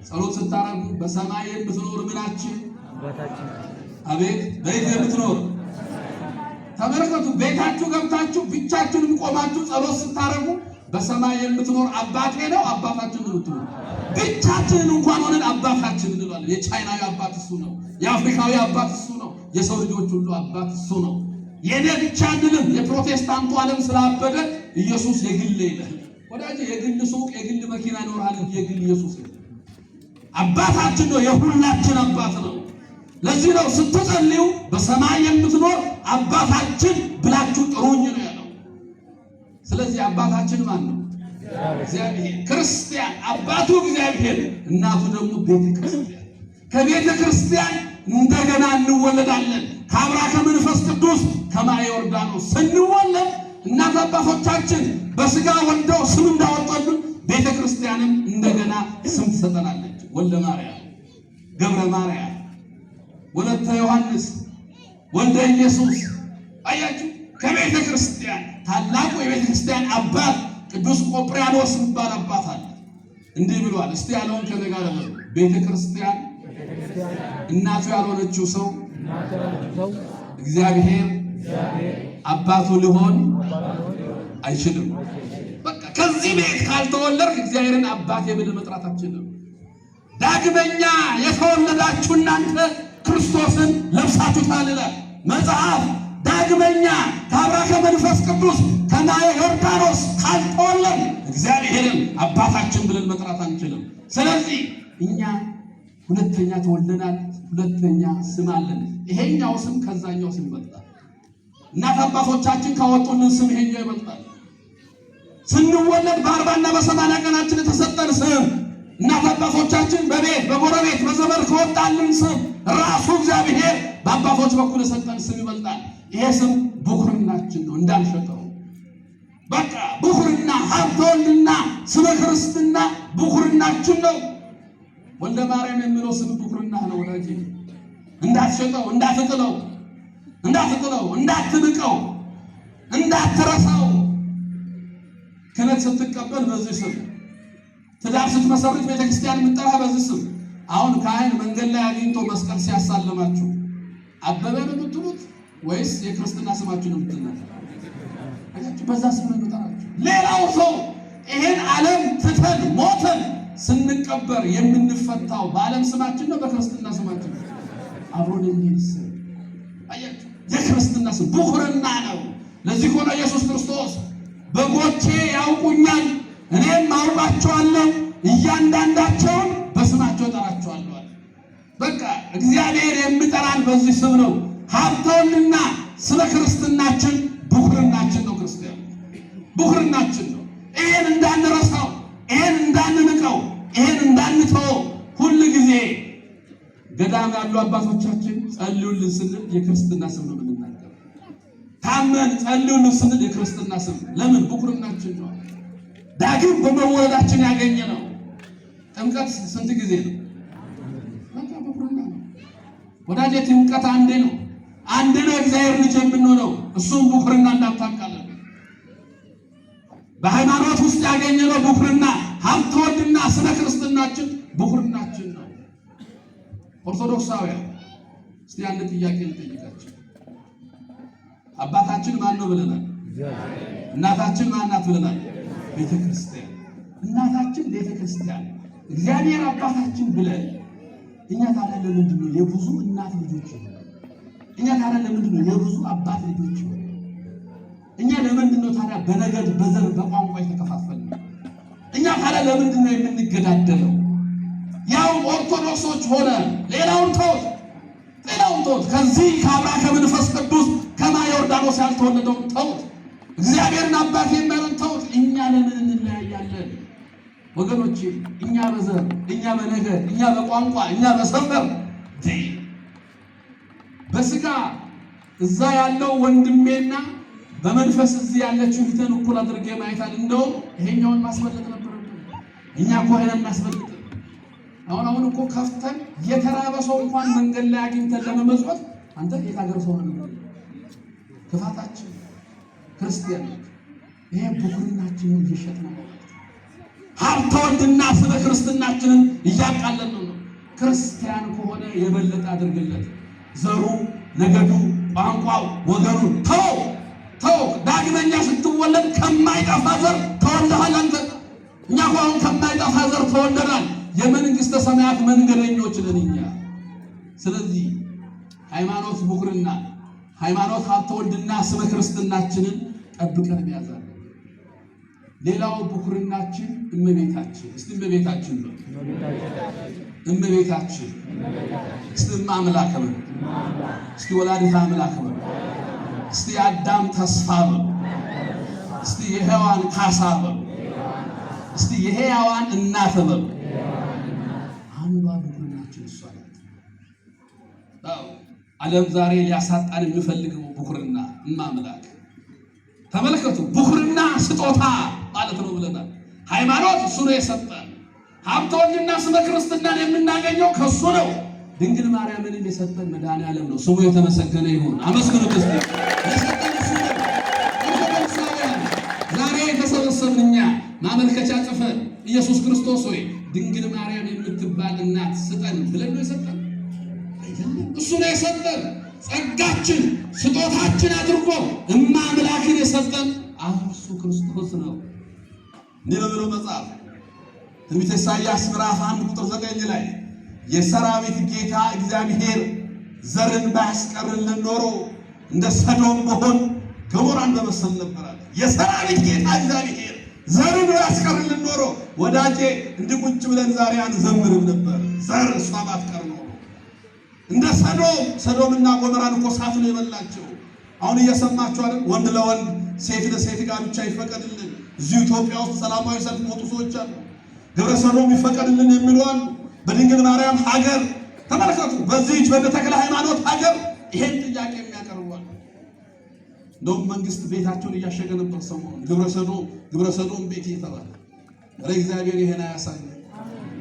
ጸሎት ስታረጉ በሰማይ የምትኖር ምናችን? አቤት በየት የምትኖር? ተመልከቱ። ቤታችሁ ገብታችሁ ብቻችሁንም ቆማችሁ ጸሎት ስታረጉ በሰማይ የምትኖር አባቴ ነው አባታችን ነው ትሉ። ብቻችንን እንኳን ሆነን አባታችን እንላለን። የቻይናዊ አባት እሱ ነው። የአፍሪካዊ አባት እሱ ነው። የሰው ልጆች ሁሉ አባት እሱ ነው። የኔ ብቻ አይደለም። የፕሮቴስታንቱ ዓለም ስላበደ ኢየሱስ የግል ይላል። ወዳጄ የግል ሱቅ የግል መኪና ይኖራል እንጂ የግል ኢየሱስ አባታችን ነው። የሁላችን አባት ነው። ለዚህ ነው ስትጸልዩ በሰማይ የምትኖር አባታችን ብላችሁ ጥሩኝ ነው ያለው። ስለዚህ አባታችን ማን ነው? እግዚአብሔር። ክርስቲያን አባቱ እግዚአብሔር፣ እናቱ ደግሞ ቤተ ክርስቲያን። ከቤተ ክርስቲያን እንደገና እንወለዳለን። ከአብራከ መንፈስ ቅዱስ ከማየ ዮርዳኖስ ስንወለድ እናት አባቶቻችን በስጋ ወልደው ስም እንዳወጣሉ ቤተ ክርስቲያንም እንደገና ስም ትሰጠናለች። ወልደ ማርያም፣ ገብረ ማርያም፣ ወለተ ዮሐንስ፣ ወልደ ኢየሱስ። አያችሁ ከቤተ ክርስቲያን ታላቁ የቤተ ክርስቲያን አባት ቅዱስ ቆጵርያኖስ የሚባል አባት አለ። እንዲህ ብሏል። እስቲ ያለውን ከነጋ ለምን ቤተ ክርስቲያን እናቱ ያልሆነችው ሰው እግዚአብሔር አባቱ ሊሆን አይችልም። በቃ ከዚህ ቤት ካልተወለድክ እግዚአብሔርን አባቴ ብለህ መጥራት አትችልም። ዳግመኛ የተወለዳችሁ እናንተ ክርስቶስን ለብሳችሁታል ይላል መጽሐፍ። ዳግመኛ ከአብራከ መንፈስ ቅዱስ ከማየ ዮርዳኖስ ካልተወለድን እግዚአብሔርን አባታችን ብለን መጥራት አንችልም። ስለዚህ እኛ ሁለተኛ ተወልደናል። ሁለተኛ ስም አለን። ይሄኛው ስም ከዛኛው ስም ይበልጣል። እናት አባቶቻችን ካወጡልን ስም ይሄኛው ይበልጣል። ስንወለድ በ40 እና በ80 ቀናችን የተሰጠን ስም እናት አባቶቻችን በቤት በጎረቤት በዘመድ ከወጣልን ስም ራሱ እግዚአብሔር በአባቶች በኩል የሰጠን ስም ይበልጣል። ይሄ ስም ብኩርናችን ነው እንዳልሸጠው። በቃ ብኩርና ሀብተ ወልድና ስመ ክርስትና ብኩርናችን ነው። ወልደ ማርያም የሚለው ስም ብኩርና ነው ወዳጄ። እንዳትሸጠው፣ እንዳትጥለው፣ እንዳትንቀው፣ እንዳትረሳው። ክህነት ስትቀበል በዚህ ስም፣ ትዳር ስትመሰርት ቤተክርስቲያን የምትጠራ በዚህ ስም። አሁን ካህን መንገድ ላይ አግኝቶ መስቀል ሲያሳልማችሁ አበበ ነው የምትሉት ወይስ የክርስትና ስማችሁ ነው የምትናገሩት? አያችሁ፣ በዛ ስም ነው የምትጠራችሁ። ሌላው ሰው ይሄን ዓለም ትተን ሞተን ስንቀበር የምንፈታው በዓለም ስማችን ነው በክርስትና ስማችን ነው? አብሮን የሚል ስም። አያችሁ፣ የክርስትና ስም ብኩርና ነው። ለዚህ ሆነ ኢየሱስ ክርስቶስ በጎቼ ያውቁኛል እኔም አውቃቸዋለሁ፣ እያንዳንዳቸውን በስማቸው እጠራቸዋለሁ። በቃ እግዚአብሔር የሚጠራን በዚህ ስም ነው። ሀብተውንና ስለ ክርስትናችን ብኩርናችን ነው። ክርስቲያን ብኩርናችን ነው። ይሄን እንዳንረሳው፣ ይሄን እንዳንንቀው፣ ይሄን እንዳንተው ሁሉ ጊዜ ገዳም ያሉ አባቶቻችን ጸልዩልን ስንል የክርስትና ስም ነው የምንናገረው። ታመን ጸልዩልን ስንል የክርስትና ስም ለምን? ብኩርናችን ነው። ዳግም በመወለዳችን ያገኘ ነው። ጥምቀት ስንት ጊዜ ነው? በቃ ብኩርና ነው ወዳጄ። ጥምቀት አንዴ ነው። አንድ ነው እግዚአብሔር ልጅ የምንሆነው። እሱም ብኩርና እንዳታቃለን። በሃይማኖት ውስጥ ያገኘነው ብኩርና ሀብተ ወልድና ስለ ክርስትናችን ብኩርናችን ነው። ኦርቶዶክሳውያን እስቲ አንድ ጥያቄ ልጠይቃችሁ። አባታችን ማን ነው ብለናል? እናታችን ማን ናት ብለናል? ቤተ ክርስቲያን። እናታችን ቤተ ክርስቲያን፣ እግዚአብሔር አባታችን ብለን እኛ ታዲያ ለምንድን ነው የብዙ እናት ልጆች? እኛ ታዲያ ለምንድን ነው የብዙ አባት ልጆች? እኛ ለምንድን ነው ታዲያ በነገድ በዘር በቋንቋ የተከፋፈልን? እኛ ታዲያ ለምንድን ነው የምንገዳደለው? ያው ኦርቶዶክሶች ሆነ ሌላውን ተውት፣ ሌላውን ተውት። ከዚህ ከአብርሃ ከመንፈስ ቅዱስ ከማየ ዮርዳኖስ ያልተወለደውን ተውት። እግዚአብሔርን አባት የሚባለን ተውት። እኛ ለምን እንለያያለን ወገኖቼ? እኛ በዘር፣ እኛ በነገድ፣ እኛ በቋንቋ፣ እኛ በሰፈር በስጋ እዛ ያለው ወንድሜና በመንፈስ እዚህ ያለችው ፊትን እኩል አድርጌ ማየታል። እንደውም ይሄኛውን ማስበለጥ ነበር። እኛ እኮ ሄደን እናስበልጥ። አሁን እኮ ከፍተን የተራበ ሰው እንኳን መንገድ ላይ አግኝተን ለመመጽወት አንተ የት ሀገር ሰው ነው? ክፋታችን ክርስቲያን ይሄ ብኩርናችንን እየሸጥን ነው። ሀብተ ወልድና ስለ ክርስትናችንን እያቃለን ነው። ክርስቲያን ከሆነ የበለጠ አድርግለት። ዘሩ፣ ነገዱ፣ ቋንቋው፣ ወገኑን ተው። ዳግመኛ ስትወለድ ከማይጠፋ ዘር ተወልደሃል አንተ። እኛ አሁን ከማይጠፋ ዘር ተወልደናል። የመንግስተ ሰማያት መንገደኞች ነን እኛ። ስለዚህ ሃይማኖት ብኩርና፣ ሃይማኖት ሀብተ ወልድና ስለ ክርስትናችንን ጠብቀን ያዛል። ሌላው ብኩርናችን እመቤታችን። እስቲ እመቤታችን ነው። እመቤታችን እስቲ አምላክ ነው። እስቲ ወላዲተ አምላክ ነው። እስቲ አዳም ተስፋ ነው። እስቲ የሔዋን ካሳ ነው። እስቲ የሕያዋን እናት ነው። አንዷ ብኩርናችን እሷ ናት። ዓለም ዛሬ ሊያሳጣን የሚፈልገው ብኩርና እማምላክ። ተመልከቱ፣ ብኩርና ስጦታ ማለት ነው ብለናል። ሃይማኖት እሱ ነው የሰጠን። ሀብተ ወልድና ስመ ክርስትናን የምናገኘው ከሱ ነው። ድንግል ማርያምን የሰጠን መድኃኔዓለም ነው። ስሙ የተመሰገነ ይሁን። አመስግኑ እስቲ። የሰጠን እሱ ነው። ዛሬ የተሰበሰብን እኛ ማመልከቻ ጽፈን ኢየሱስ ክርስቶስ ሆይ ድንግል ማርያም የምትባል እናት ስጠን ብለን ነው የሰጠን አይደለም? እሱ ነው የሰጠን። ጸጋችን ስጦታችን አድርጎ እማምላክን የሰጠን እርሱ ክርስቶስ ነው። እንዲህ ነው ብሎ መጽሐፍ ትንቢተ ኢሳይያስ ምዕራፍ 1 ቁጥር 9 ላይ የሰራዊት ጌታ እግዚአብሔር ዘርን ባያስቀርልን ኖሮ እንደ ሰዶም በሆን ገሞራን በመሰል ነበር አለ። የሰራዊት ጌታ እግዚአብሔር ዘርን ባያስቀርልን ኖሮ ወዳጄ እንዲህ ቁጭ ብለን ዛሬ አንዘምርም ነበር። ዘር እሷ ባትቀር ኖሮ እንደ ሰዶምና ገሞራን እኮ እሳት ነው የበላቸው። አሁን እየሰማችሁ አይደል? ወንድ ለወንድ ሴት ለሴት ጋብቻ ይፈቀድልን። እዚሁ ኢትዮጵያ ውስጥ ሰላማዊ ሰልፍ ሞቱ ሰዎች አሉ። ግብረ ሰዶም ይፈቀድልን የሚሉ አሉ። በድንግል ማርያም ሀገር ተመልከቱ። በዚህች በተክለ ሃይማኖት ሀገር ይሄን ጥያቄ የሚያቀርቧል። እንደውም መንግስት ቤታቸውን እያሸገ ነበር ሰሞኑን። ግብረ ሰዶም ቤት እየተባለ እግዚአብሔር ይሄን አያሳይ።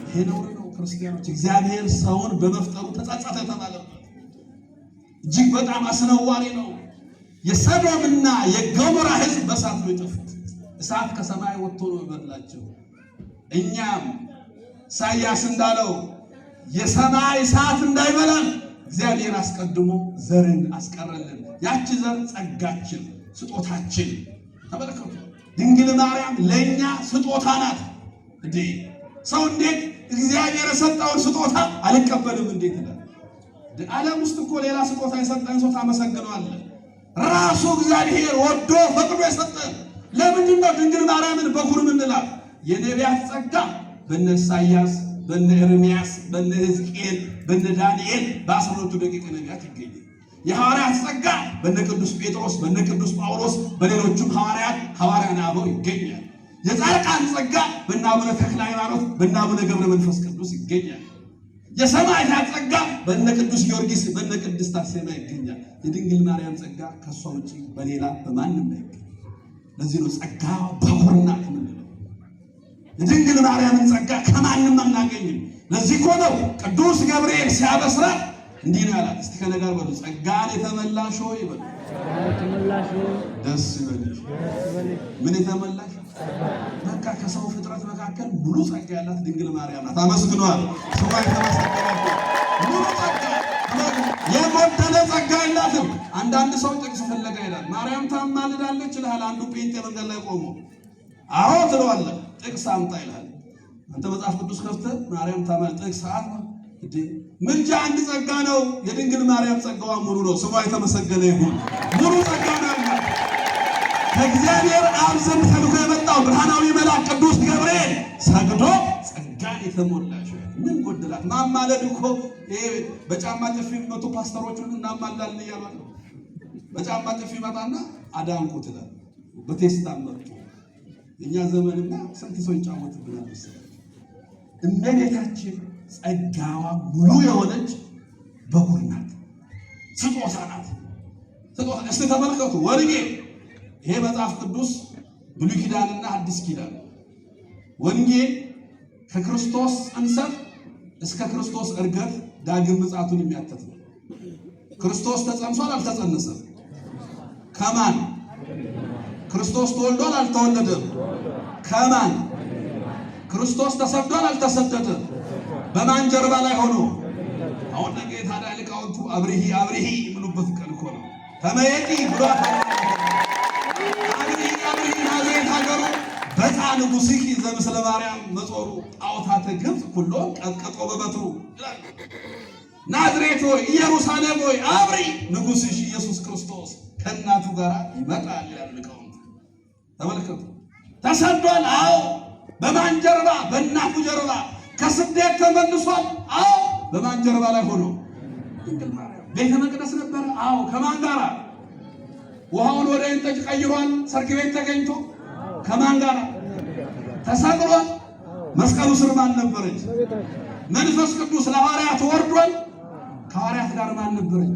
ይሄ ነውር ነው። ክርስቲያኖች እግዚአብሔር ሰውን በመፍጠሩ ተጸጸተ የተባለበት እጅግ በጣም አስነዋሪ ነው። የሰዶምና የገሞራ ህዝብ በእሳት ነው የጠፉት። እሳት ከሰማይ ወጥቶ ነው የበላቸው። እኛም ኢሳይያስ እንዳለው የሰማይ እሳት እንዳይበላን እግዚአብሔር አስቀድሞ ዘርን አስቀረልን። ያቺ ዘር ጸጋችን፣ ስጦታችን። ተመልከቱ፣ ድንግል ማርያም ለእኛ ስጦታ ናት። እንዴ ሰው እንዴት እግዚአብሔር የሰጠውን ስጦታ አልቀበልም እንዴት ይላል? ዓለም ውስጥ እኮ ሌላ ስጦታ የሰጠን ሰው ታመሰግነዋለህ። ራሱ እግዚአብሔር ወዶ ፈቅዶ የሰጠን ለምንድን ነው ድንግል ማርያምን በኩር ምንላት? የነቢያት ጸጋ በነ ኢሳይያስ በነ ኤርምያስ በነ ሕዝቅኤል በነ ዳንኤል በ12 ደቂቀ ነቢያት ይገኛል። የሐዋርያት ጸጋ በነ ቅዱስ ጴጥሮስ በነ ቅዱስ ጳውሎስ በሌሎችም ሐዋርያት ሐዋርያነ አበው ይገኛል። የጻድቃን ጸጋ በነ አቡነ ተክለ ሃይማኖት በነ አቡነ ገብረ መንፈስ ቅዱስ ይገኛል። የሰማዕታት ጸጋ በነ ቅዱስ ጊዮርጊስ በነ ቅድስት አርሴማ ይገኛል። የድንግል ማርያም ጸጋ ከሷ ውጪ በሌላ በማንም ላይ ይገኛል። ለዚህ ነው ጸጋ በኩር ናት የምንለው። የድንግል ማርያምን ጸጋ ከማንም አናገኝም። ለዚህ እኮ ነው ቅዱስ ገብርኤል ሲያበስራት እንዲህ ነው ያላት። እስቲ ከነጋር በሉ ጸጋን የተመላሽ ሆይ በሉ ደስ ይበልሽ። ምን የተመላሽ? በቃ ከሰው ፍጥረት መካከል ሙሉ ጸጋ ያላት ድንግል ማርያም ናት። አመስግኗል። ሰው የተመሰገነች ሙሉ ጸጋ የጎደለ ጸጋ የላትም። አንዳንድ ሰው ጥቅስ ፍለጋ ይላል። ማርያም ታማልዳለች ይላል። አንዱ ጴንጤ መንገድ ላይ ቆሞ አዎ ትለዋለህ፣ ጥቅስ አምጣ ይላል። አንተ መጽሐፍ ቅዱስ ከፍተህ ማርያም ታማልድ ጥቅስ ሰዓት ነው እንዴ? ምልጃ አንድ ጸጋ ነው። የድንግል ማርያም ጸጋዋ ሙሉ ነው። ስሟ የተመሰገነ ይሁን። ሙሉ ጸጋ ነው። ከእግዚአብሔር አብ ዘንድ ተልኮ የመጣው ብርሃናዊ መልአክ ቅዱስ ገብርኤል ሰግዶ ጸጋን የተሞላሽ ምን ጎደላት? ማማለድ እኮ ይሄ በጫማ ጥፊ መቶ ፓስተሮች ሁሉ እናማላለን እያሉ ነው። በጫማ ጥፊ መጣና አዳንኩት ይላል። በቴስታ መጥቶ እኛ ዘመንና ስንት ሰው ይጫወትብናል መሰለኝ። እመቤታችን ጸጋዋ ሙሉ የሆነች በኩር ናት። ስጦታ ናት። ስጦታ እስቲ ተመልከቱ። ወንጌል ይሄ መጽሐፍ ቅዱስ ብሉይ ኪዳንና አዲስ ኪዳን ወንጌል ከክርስቶስ ጽንሰት እስከ ክርስቶስ ዕርገት ዳግም ምጽአቱን የሚያተት ነው። ክርስቶስ ተጸንሷል አልተጸነሰም? ከማን? ክርስቶስ ተወልዷል አልተወለደም? ከማን? ክርስቶስ ተሰዷል አልተሰደደም? በማን ጀርባ ላይ ሆኖ? አሁን ነገ ታዲያ ሊቃውንቱ አብርሂ አብርሂ የሚሉበት ቀን እኮ ነው። ተመየጢ ብሏት አብርሂ ናዝሬት ሀገሩ በፃ ንጉሥኪ ዘምስለ ማርያም መጾሩ ጣዖታተ ግብፅ ኩሎ ቀጥቅጦ በበትሩ ናዝሬት ሆይ ኢየሩሳሌም ሆይ አብሪ ንጉሥሽ ኢየሱስ ክርስቶስ ከእናቱ ጋር ይመጣል ይላል ሊቃውንቱ። ተመልከቱ። ተሰዷል። አዎ። በማን ጀርባ? በእናቱ ጀርባ። ከስደት ተመልሷል። አዎ። በማን ጀርባ ላይ ሆኖ? ድንግል ማርያም። ቤተ መቅደስ ነበረ። አዎ። ከማን ጋር? ውሃውን ወደ ወይን ጠጅ ቀይሯል። ሰርክ ቤት ተገኝቶ ከማን ጋር? ተሰቅሏል። መስቀሉ ስር ማን ነበረች? መንፈስ ቅዱስ ለሐዋርያት ወርዷል። ከሐዋርያት ጋር ማን ነበረች?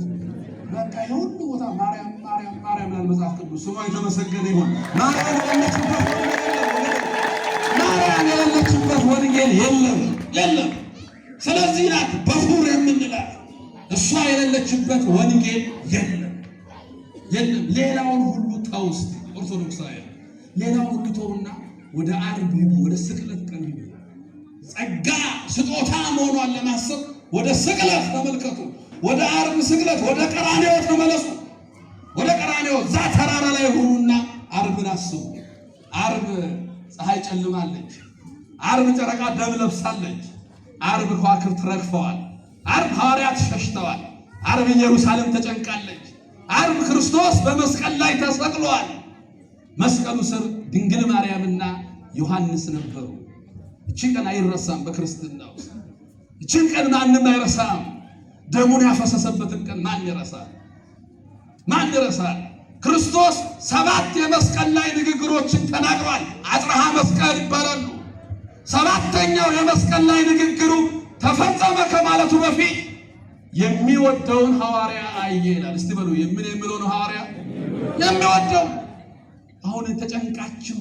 በቃ የሁሉ ቦታ ማርያም ማርያም ማርያም ይላል መጽሐፍ ቅዱስ። ስሟ የተመሰገነ ይሁን። ማርያም የሌለችበት ወንጌል የለም የለም። ስለዚህ ናት በኩር የምንላት። እሷ የሌለችበት ወንጌል የለም የለም። ሌላውን ሁሉ ተው እስቲ ኦርቶዶክሳውያን፣ ሌላውን ሁሉ ተውና ወደ ዓርብ ሂዱ፣ ወደ ስቅለት ቀን ሂዱ። ጸጋ ስጦታ መሆኗን ለማሰብ ወደ ስቅለት ተመልከቱ። ወደ ዓርብ ስቅለት፣ ወደ ቀራንዮ ተመለሱ። ወደ ቀራንዮ እዛ ተራራ ላይ ሆኑና ዓርብን አስቡ። ዓርብ ፀሐይ ጨልማለች። ዓርብ ጨረቃ ደም ለብሳለች። ዓርብ ከዋክብት ረግፈዋል። ዓርብ ሐዋርያት ሸሽተዋል። ዓርብ ኢየሩሳሌም ተጨንቃለች። ዓርብ ክርስቶስ በመስቀል ላይ ተሰቅሏል። መስቀሉ ስር ድንግል ማርያምና ዮሐንስ ነበሩ። እቺን ቀን አይረሳም በክርስትና ውስጥ። እቺን ቀን ማንም አይረሳም። ደሙን ያፈሰሰበትን ቀን ማን ይረሳል? ማን ይረሳል? ክርስቶስ 7 የመስቀል ላይ ንግግሮችን ተናግሯል። አጽርሐ መስቀል ይባላሉ። 7ኛው የመስቀል ላይ ንግግሩ ተፈጸመ ከማለቱ በፊት የሚወደውን ሐዋርያ አየ ይላል። እስቲ በሉ የሚለውን ሐዋርያ የሚወደው። አሁን ተጨንቃችሁ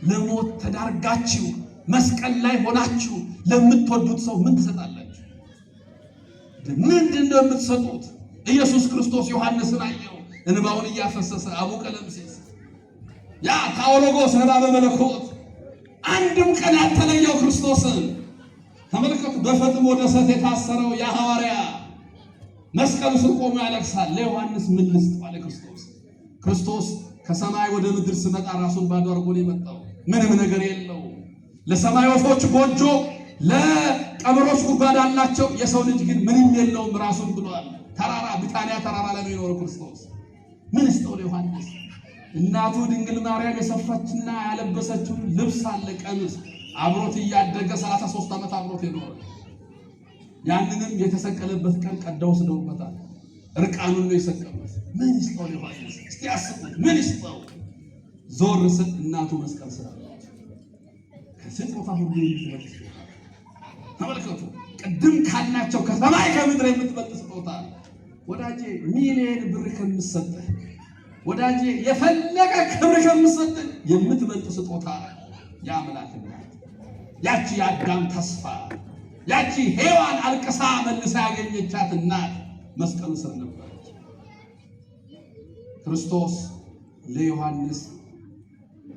ለሞት ተዳርጋችሁ መስቀል ላይ ሆናችሁ ለምትወዱት ሰው ምን ትሰጣላችሁ? ምንድን ነው የምትሰጡት? ኢየሱስ ክርስቶስ ዮሐንስን አየው፣ እንባውን እያፈሰሰ አቡ ቀለምሲስ ያ ታኦሎጎስ ነባበ መለኮት አንድም ቀን ያልተለየው ክርስቶስን ተመልከቱ። በፈጥሞ ደሰት የታሰረው ያ ሐዋርያ መስቀሉ ስር ቆሞ ያለቅሳል። ለዮሐንስ ምን ልስጥ አለ ክርስቶስ። ክርስቶስ ከሰማይ ወደ ምድር ሲመጣ ራሱን ባዶ አድርጎ ነው የመጣው። ምንም ነገር የለው። ለሰማይ ወፎች ጎጆ፣ ለቀበሮች ጉድጓድ አላቸው። የሰው ልጅ ግን ምንም የለውም ራሱን ብሏል። ተራራ ቢታንያ ተራራ ላይ ነው የኖረው ክርስቶስ። ምን ስጠው ለዮሐንስ? እናቱ ድንግል ማርያም የሰፋችና ያለበሰችው ልብስ አለ፣ ቀሚስ አብሮት እያደገ 33 ዓመት አብሮት የኖረ ያንንም የተሰቀለበት ቀን ቀደው ወስደውበታል። እርቃኑን ነው የሰቀሉት። ምን ይስጠው ዮሐንስ? እስቲ አስቡት። ምን ይስጠው? ዞር ስል እናቱ መስቀል ስላለች ከስጦታ ሁሉ የምትበልጥ ተመልከቱ። ቅድም ካላቸው ከሰማይ ከምድር የምትበልጥ ስጦታ ወዳጄ፣ ሚሊዮን ብር ከምትሰጥህ ወዳጄ፣ የፈለገ ክብር ከምትሰጥህ የምትበልጥ ስጦታ የአምላክ እናት፣ ያቺ የአዳም ተስፋ፣ ያቺ ሔዋን አልቅሳ መልሳ ያገኘቻት እናት መስቀሉ ስር ነበረች። ክርስቶስ ለዮሐንስ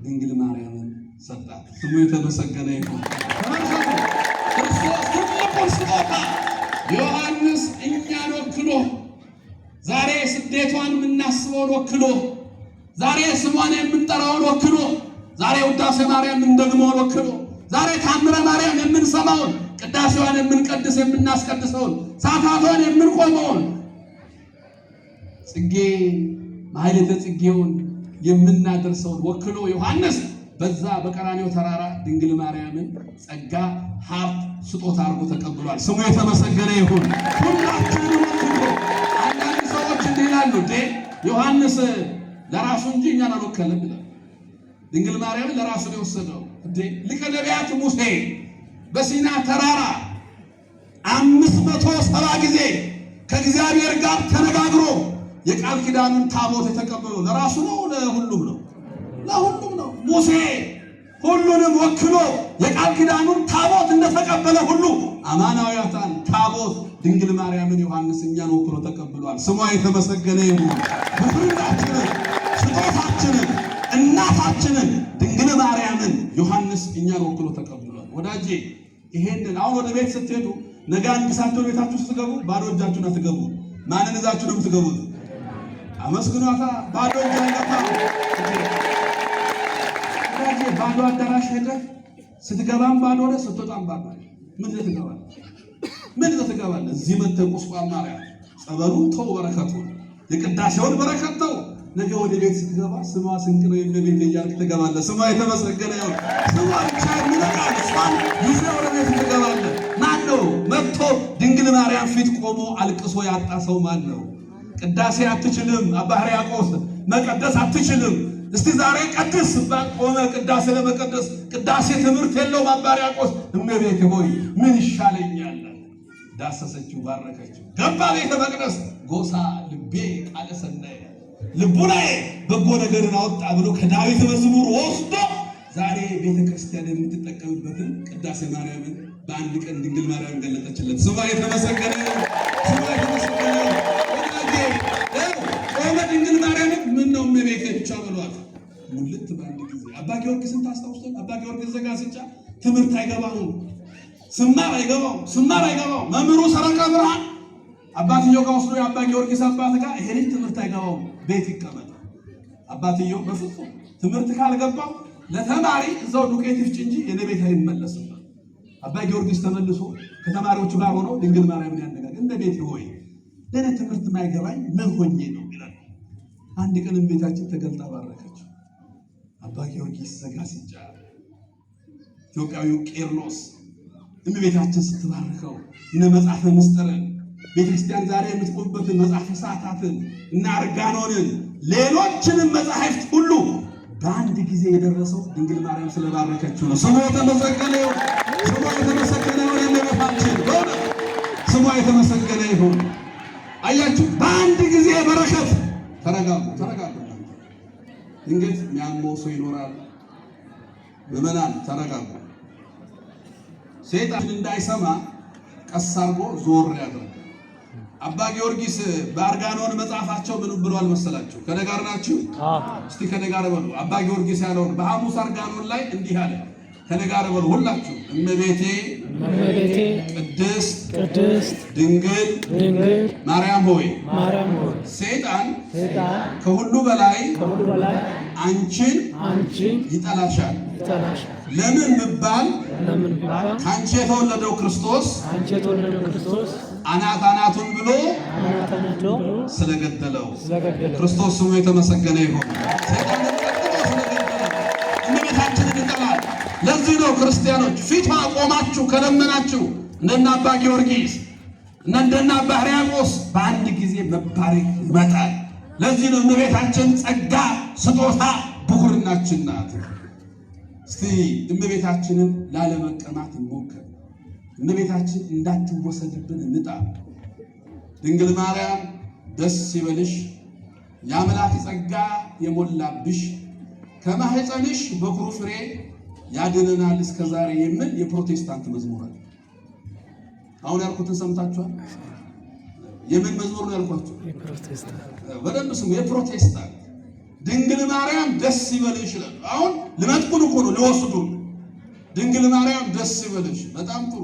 ድንግል ማርያምን ሰጣት። ስሙ የተመሰገነ ይሁን። ተመልከቱ፣ ክርስቶስ ትልቁን ስጦታ ዮሐንስ እኛን ወክሎ ዛሬ ስደቷን የምናስበውን ወክሎ ዛሬ ስሟን የምንጠራውን ወክሎ ዛሬ ውዳሴ ማርያም የምንደግመውን ወክሎ ዛሬ ታምረ ማርያም የምንሰማውን ቅዳሴዋን የምንቀድስ የምናስቀድሰውን ሰዓታቷን የምንቆመውን ጽጌ ማህሌተ ጽጌውን የምናደርሰውን ወክሎ ዮሐንስ በዛ በቀራንዮ ተራራ ድንግል ማርያምን ጸጋ፣ ሀብት፣ ስጦታ አድርጎ ተቀብሏል። ስሙ የተመሰገነ ይሁን። ሁላችንም ወክሎ አንዳንድ ሰዎች እንዲህ ይላሉ፣ ዮሐንስ ለራሱ እንጂ እኛን አልወከለም ይላል። ድንግል ማርያምን ለራሱ ነው የወሰደው። ሊቀ ነቢያት ሙሴ በሲና ተራራ 570 ጊዜ ከእግዚአብሔር ጋር ተነጋግሮ የቃል ኪዳኑን ታቦት የተቀበለው ለራሱ ነው? ለሁሉም ነው? ለሁሉም ነው። ሙሴ ሁሉንም ወክሎ የቃል ኪዳኑን ታቦት እንደተቀበለ ሁሉ አማናዊያታን ታቦት ድንግል ማርያምን ዮሐንስ እኛን ወክሎ ተቀብሏል። ስሟ የተመሰገነ ይሁን። ሁላችንን ስጦታችንን እናታችንን ድንግል ማርያምን ዮሐንስ እኛን ወክሎ ተቀብሏል። ወዳጄ ይሄንን አሁን ወደ ቤት ስትሄዱ ነገ አንግሳችሁ ቤታችሁ ስትገቡ ባዶ እጃችሁን አትገቡ። ማንን ይዛችሁ ነው የምትገቡት? አመስግኗታ። ባዶ እጅ አይገባ። ወዳጄ ባዶ አዳራሽ ሄደህ ስትገባም ባዶ ነው፣ ስትወጣም ባዶ ነው። ምን ይዘህ ትገባለህ? ምን ይዘህ ትገባለህ? እዚህ መተህ ቁስቋም ማርያም ጸበሉን ተው፣ በረከቱን የቅዳሴውን በረከት ተው። ነገ ወደ ቤት ስትገባ ስሟ ስንቅ ነው የቤት እያልክ ትገባለህ። ስሟ የተመሰገነ ይሁን። ስሟ ብቻ የሚነቃል እሷን ይዘህ ወደ ቤት ትገባለህ። ማን ነው መጥቶ ድንግል ማርያም ፊት ቆሞ አልቅሶ ያጣ ሰው ማን ነው? ቅዳሴ አትችልም አባ ሕርያቆስ፣ መቀደስ አትችልም። እስቲ ዛሬ ቀድስ ቆመ ቅዳሴ ለመቀደስ ቅዳሴ ትምህርት የለውም አባ ሕርያቆስ። እመቤቴ ሆይ ምን ይሻለኛል? ዳሰሰችው፣ ባረከችው። ገባ ቤተ መቅደስ። ጎሳ ልቤ ቃለ ሰናየ፣ ልቡናዬ በጎ ነገርን አወጣ ብሎ ከዳዊት መዝሙር ወስዶ ዛሬ ቤተ ክርስቲያን የምትጠቀምበትን ቅዳሴ ማርያምን በአንድ ቀን ድንግል ማርያም ገለጠችለት። ስሟ የተመሰገነ ነው። ስሟ የተመሰገነ ነው። ቆመ ድንግል ማርያምን ምን ነው እመቤቴ ብቻ ብሏት ሙልት በአንድ ጊዜ። አባ ጊዮርጊስን ታስታውሱት? አባ ጊዮርጊስ ዘጋስጫ ትምህርት አይገባውም፣ ስማር አይገባው። መምህሩ ሰረቀ ብርሃን አባትየው ጋር ወስዶ የአባ ጊዮርጊስ አባት ጋር ይሄ ልጅ ትምህርት አይገባውም፣ ቤት ይቀመጥ። አባትየው በፍጹም ትምህርት ካልገባው ለተማሪ እዛው ዱቄት ይፍጭ እንጂ የኔ ቤት አይመለስም። አባ ጊዮርጊስ ተመልሶ ከተማሪዎቹ ጋር ሆኖ ድንግል ማርያምን ያነጋገር። እንደ ቤት ሆይ ለኔ ትምህርት ማይገባኝ ምን ሆኜ ነው ይላል። አንድ ቀን ቤታችን ተገልጣ ባረከችው። አባ ጊዮርጊስ ዘጋስጫ ኢትዮጵያዊው ቄርሎስ እመቤታችን ስትባርከው እነ መጽሐፈ ምስጢርን ቤተክርስቲያን ዛሬ የምትቆምበትን መጽሐፈ ሰዓታትን እና አርጋኖንን ሌሎችንም መጽሐፍት ሁሉ በአንድ ጊዜ የደረሰው ድንግል ማርያም ስለባረከችው ነው። ስሟ የተመሰገነ ይሁን። ስሟ የተመሰገነ ይሁን። እመቤታችን በእውነት ስሟ የተመሰገነ ይሁን። አያችሁ፣ በአንድ ጊዜ በረከት። ተረጋጉ። ድንገት የሚያመው ሰው ይኖራል። ምዕመናን ተረጋጉ። ሰይጣን እንዳይሰማ ቀስ አድርጎ ዞር ያደርጋል። አባ ጊዮርጊስ በአርጋኖን መጽሐፋቸው ምን ብለዋል መሰላችሁ? ከነጋር ናችሁ? እስቲ ከነጋር በሉ። አባ ጊዮርጊስ ያለውን በሐሙስ አርጋኖን ላይ እንዲህ አለ። ከነጋር በሉ ሁላችሁ። እመቤቴ ቅድስት ድንግል ማርያም ሆይ ሰይጣን ከሁሉ በላይ አንቺን ይጠላሻል። ለምን ብባል ከአንቺ የተወለደው ክርስቶስ አናቱን ብሎ ስለገደለው ክርስቶስ ስሙ የተመሰገነ ይሁን። እመቤታችንን ይጠላል። ለዚህ ነው ክርስቲያኖች ፊቷ ቆማችሁ ከለመናችሁ እንደነ አባ ጊዮርጊስ እንደና ባህሪያቆስ በአንድ ጊዜ መባረክ ይመጣል። ለዚህ ነው እመቤታችን ጸጋ ስጦታ ብኩርናችን ናት። እስቲ እመቤታችንን ላለመቀማት እንሞክር። እመቤታችን እንዳትወሰድብን እንጣ። ድንግል ማርያም ደስ ይበልሽ፣ የአምላክ ጸጋ የሞላብሽ፣ ከማህፀንሽ በኩሩ ፍሬ ያድነናል እስከዛሬ የሚል የፕሮቴስታንት መዝሙር አለ። አሁን ያልኩትን ሰምታችኋል? የምን መዝሙር ነው ያልኳችሁ? የፕሮቴስታንት። በደንብ ስሙ። የፕሮቴስታንት ድንግል ማርያም ደስ ይበልሽ ይላል። አሁን ልመጥቁን እኮ ነው ሊወስዱ። ድንግል ማርያም ደስ ይበልሽ፣ በጣም ጥሩ፣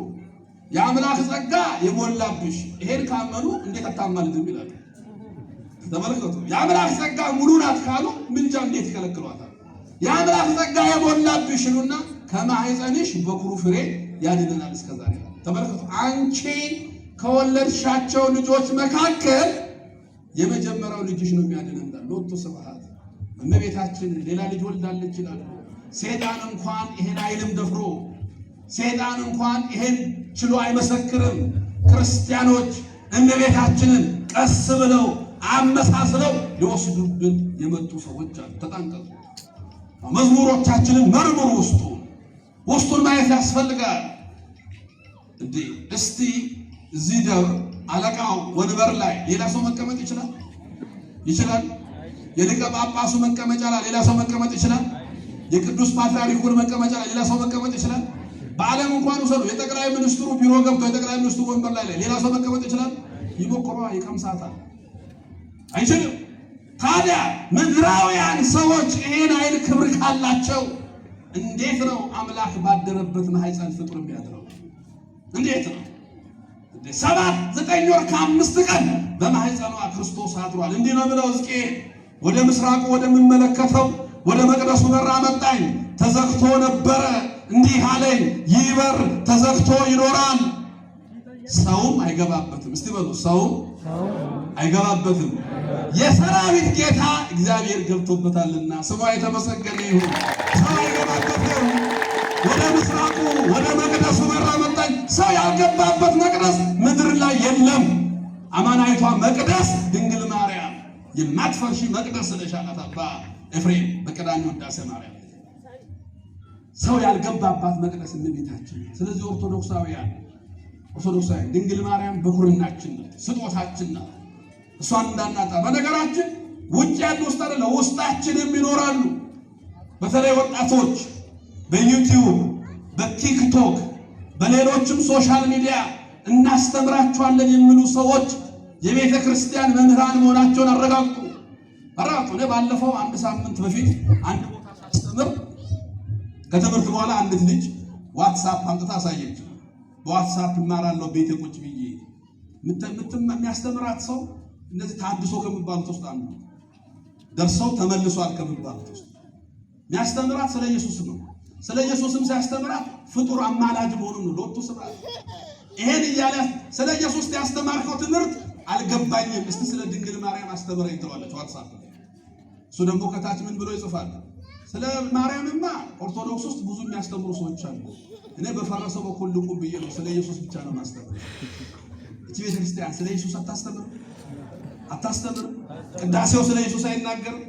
የአምላክ ጸጋ የሞላብሽ። ይሄን ካመኑ እንዴት አታማልድም ይላል። ተመልከቱ። የአምላክ ጸጋ ሙሉ ናት ካሉ ምንጃ እንዴት ይከለክሏታል? የአምላክ ጸጋ የሞላብሽ ነውና ከማህፀንሽ በኩሩ ፍሬ ያድነናል እስከዛሬ። ተመልከቱ። አንቺ ከወለድሻቸው ልጆች መካከል የመጀመሪያው ልጅሽ ነው የሚያድነን። ሎቱ ስብሐት። እመቤታችን ሌላ ልጅ ወልዳለች ይላል። ሰይጣን እንኳን ይሄን አይልም ደፍሮ፣ ሰይጣን እንኳን ይሄን ችሎ አይመሰክርም። ክርስቲያኖች እመቤታችንን ቀስ ብለው አመሳስለው ሊወስዱብን የመጡ ሰዎች አሉ። ተጠንቀቁ። መዝሙሮቻችንን መርምሩ። ውስጡን ማየት ያስፈልጋል። እንዴ እስቲ እዚህ ደብር አለቃው ወንበር ላይ ሌላ ሰው መቀመጥ ይችላል? ይችላል? የሊቀ ጳጳሱ መቀመጫ ላይ ሌላ ሰው መቀመጥ ይችላል? የቅዱስ ፓትርያርኩን መቀመጫ ላይ ሌላ ሰው መቀመጥ ይችላል? በዓለም እንኳን ውሰዱ። የጠቅላይ ሚኒስትሩ ቢሮ ገብቶ የጠቅላይ ሚኒስትሩ ወንበር ላይ ሌላ ሰው መቀመጥ ይችላል? ይሞክሯ፣ ይቀምሳታል። አይችልም። ታዲያ ምድራውያን ሰዎች ይሄን አይል ክብር ካላቸው እንዴት ነው አምላክ ባደረበት ማህፀን ፍጡር የሚያድረው? እንዴት ነው? 7-9 ወር ከ5 ቀን በማህፀኗ ክርስቶስ አድሯል። እንዲህ ነው ብለው ሕዝቅኤል ወደ ምስራቁ ወደምመለከተው ወደ መቅደሱ በር አመጣኝ። ተዘግቶ ነበረ። እንዲህ አለኝ፣ ይህ በር ተዘግቶ ይኖራል፣ ሰውም አይገባበትም። እስቲ በሉ፣ ሰውም አይገባበትም። የሰራዊት ጌታ እግዚአብሔር ገብቶበታልና ስሙ የተመሰገነ ይሁን። ሰው አይገባበትም። ወደ ምስራቁ ወደ መቅደሱ በር አመጣኝ። ሰው ያልገባበት መቅደስ ምድር ላይ የለም። አማናይቷ መቅደስ ድንግል ማርያም የማትፈርሺ መቅደስ ስለሻላት አባ ኤፍሬም በቀዳሚ ውዳሴ ማርያም ሰው ያልገባባት መቅደስ እመቤታችን። ስለዚህ ኦርቶዶክሳውያን ድንግል ማርያም በኩርናችን ናት፣ ስጦታችን ናት። እሷን እንዳናጣ። በነገራችን ውጭ ያሉ ውስጥ አይደለ ውስጣችንም ይኖራሉ። በተለይ ወጣቶች በዩቲዩብ በቲክቶክ በሌሎችም ሶሻል ሚዲያ እናስተምራቸዋለን የሚሉ ሰዎች የቤተ ክርስቲያን መምህራን መሆናቸውን አረጋግጡ። እኔ ባለፈው 1 ሳምንት በፊት አንድ ቦታ ሳስተምር ከትምህርት በኋላ አንዲት ልጅ ዋትስአፕ አምጥታ አሳየች። በዋትስአፕ እማራለሁ ቤቴ ቁጭ ብዬ የሚያስተምራት ሰው እነዚህ ታድሶ ከሚባሉት ውስጥ አንዱ ደርሰው ተመልሷል ከሚባሉት ውስጥ የሚያስተምራት ስለ ኢየሱስ ነው። ስለ ኢየሱስም ሲያስተምራት ፍጡር አማላጅ መሆኑን ነው። ሎቱ ስብሐት። ይሄን እያለ ስለ ኢየሱስ ያስተማርከው ትምህርት አልገባኝም፣ እስቲ ስለ ድንግል ማርያም አስተምረኝ ትለዋለች ዋትስአፕ። እሱ ደግሞ ከታች ምን ብሎ ይጽፋል? ስለ ማርያምማ ኦርቶዶክስ ውስጥ ብዙ የሚያስተምሩ ሰዎች አሉ። እኔ በፈረሰው በኩል ልቁም ብዬ ነው ስለ ኢየሱስ ብቻ ነው ማስተምር። እቺ ቤተ ክርስቲያን ስለ ኢየሱስ አታስተምር። ቅዳሴው ስለ ኢየሱስ አይናገርም።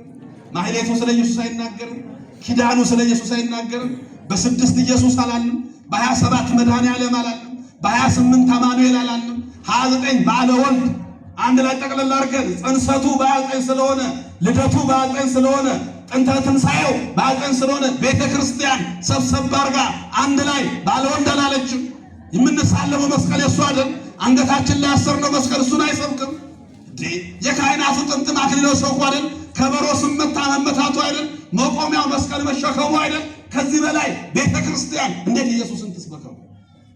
ማህሌቱ ስለ ኢየሱስ አይናገርም። ኪዳኑ ስለ ኢየሱስ አይናገርም። በ6 ኢየሱስ አላልንም። በ27 መድኃኔዓለም አላልንም። በ28 አማኑኤል አላልንም። 29 በዓለ ወልድ አንድ ላይ ጠቅለል አድርገን ጽንሰቱ በ29 ስለሆነ ልደቱ በ29 ስለሆነ ጥንተ ትንሣኤው በ29 ስለሆነ ቤተ ክርስቲያን ሰብሰብ አድርጋ አንድ ላይ በዓለ ወልድ አላለችም። የምንሳለመው መስቀል የሱ አይደል? አንገታችን ላይ ያሰርነው መስቀል እሱን አይሰብክም? የካህናቱ ጥምጥም አክሊለ ሰው አይደል? ከበሮ ስመታ መመታቱ አይደል? መቆሚያው መስቀል መሸከሙ አይደል? ከዚህ በላይ ቤተ ክርስቲያን እንዴት ኢየሱስን ትስበከው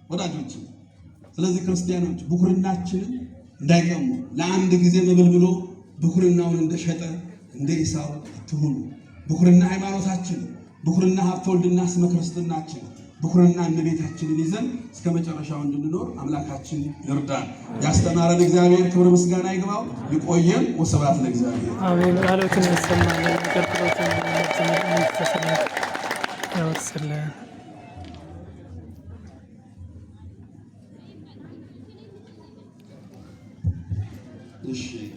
ወዳጆች? ስለዚህ ክርስቲያኖች ብኩርናችንን እንዳይቀሙ ለአንድ ጊዜ መብል ብሎ ብኩርናውን እንደሸጠ እንደ ኢሳው አትሁኑ። ብኩርና ሃይማኖታችን፣ ብኩርና ሀብተ ወልድና ስመ ክርስትናችን፣ ብኩርና እመቤታችንን ይዘን እስከ መጨረሻው እንድንኖር አምላካችን ይርዳን። ያስተማረን እግዚአብሔር ክብር ምስጋና ይግባው። ይቆየን። ወስብሐት ለእግዚአብሔር። አሜን። አለቱን ያሰማልን።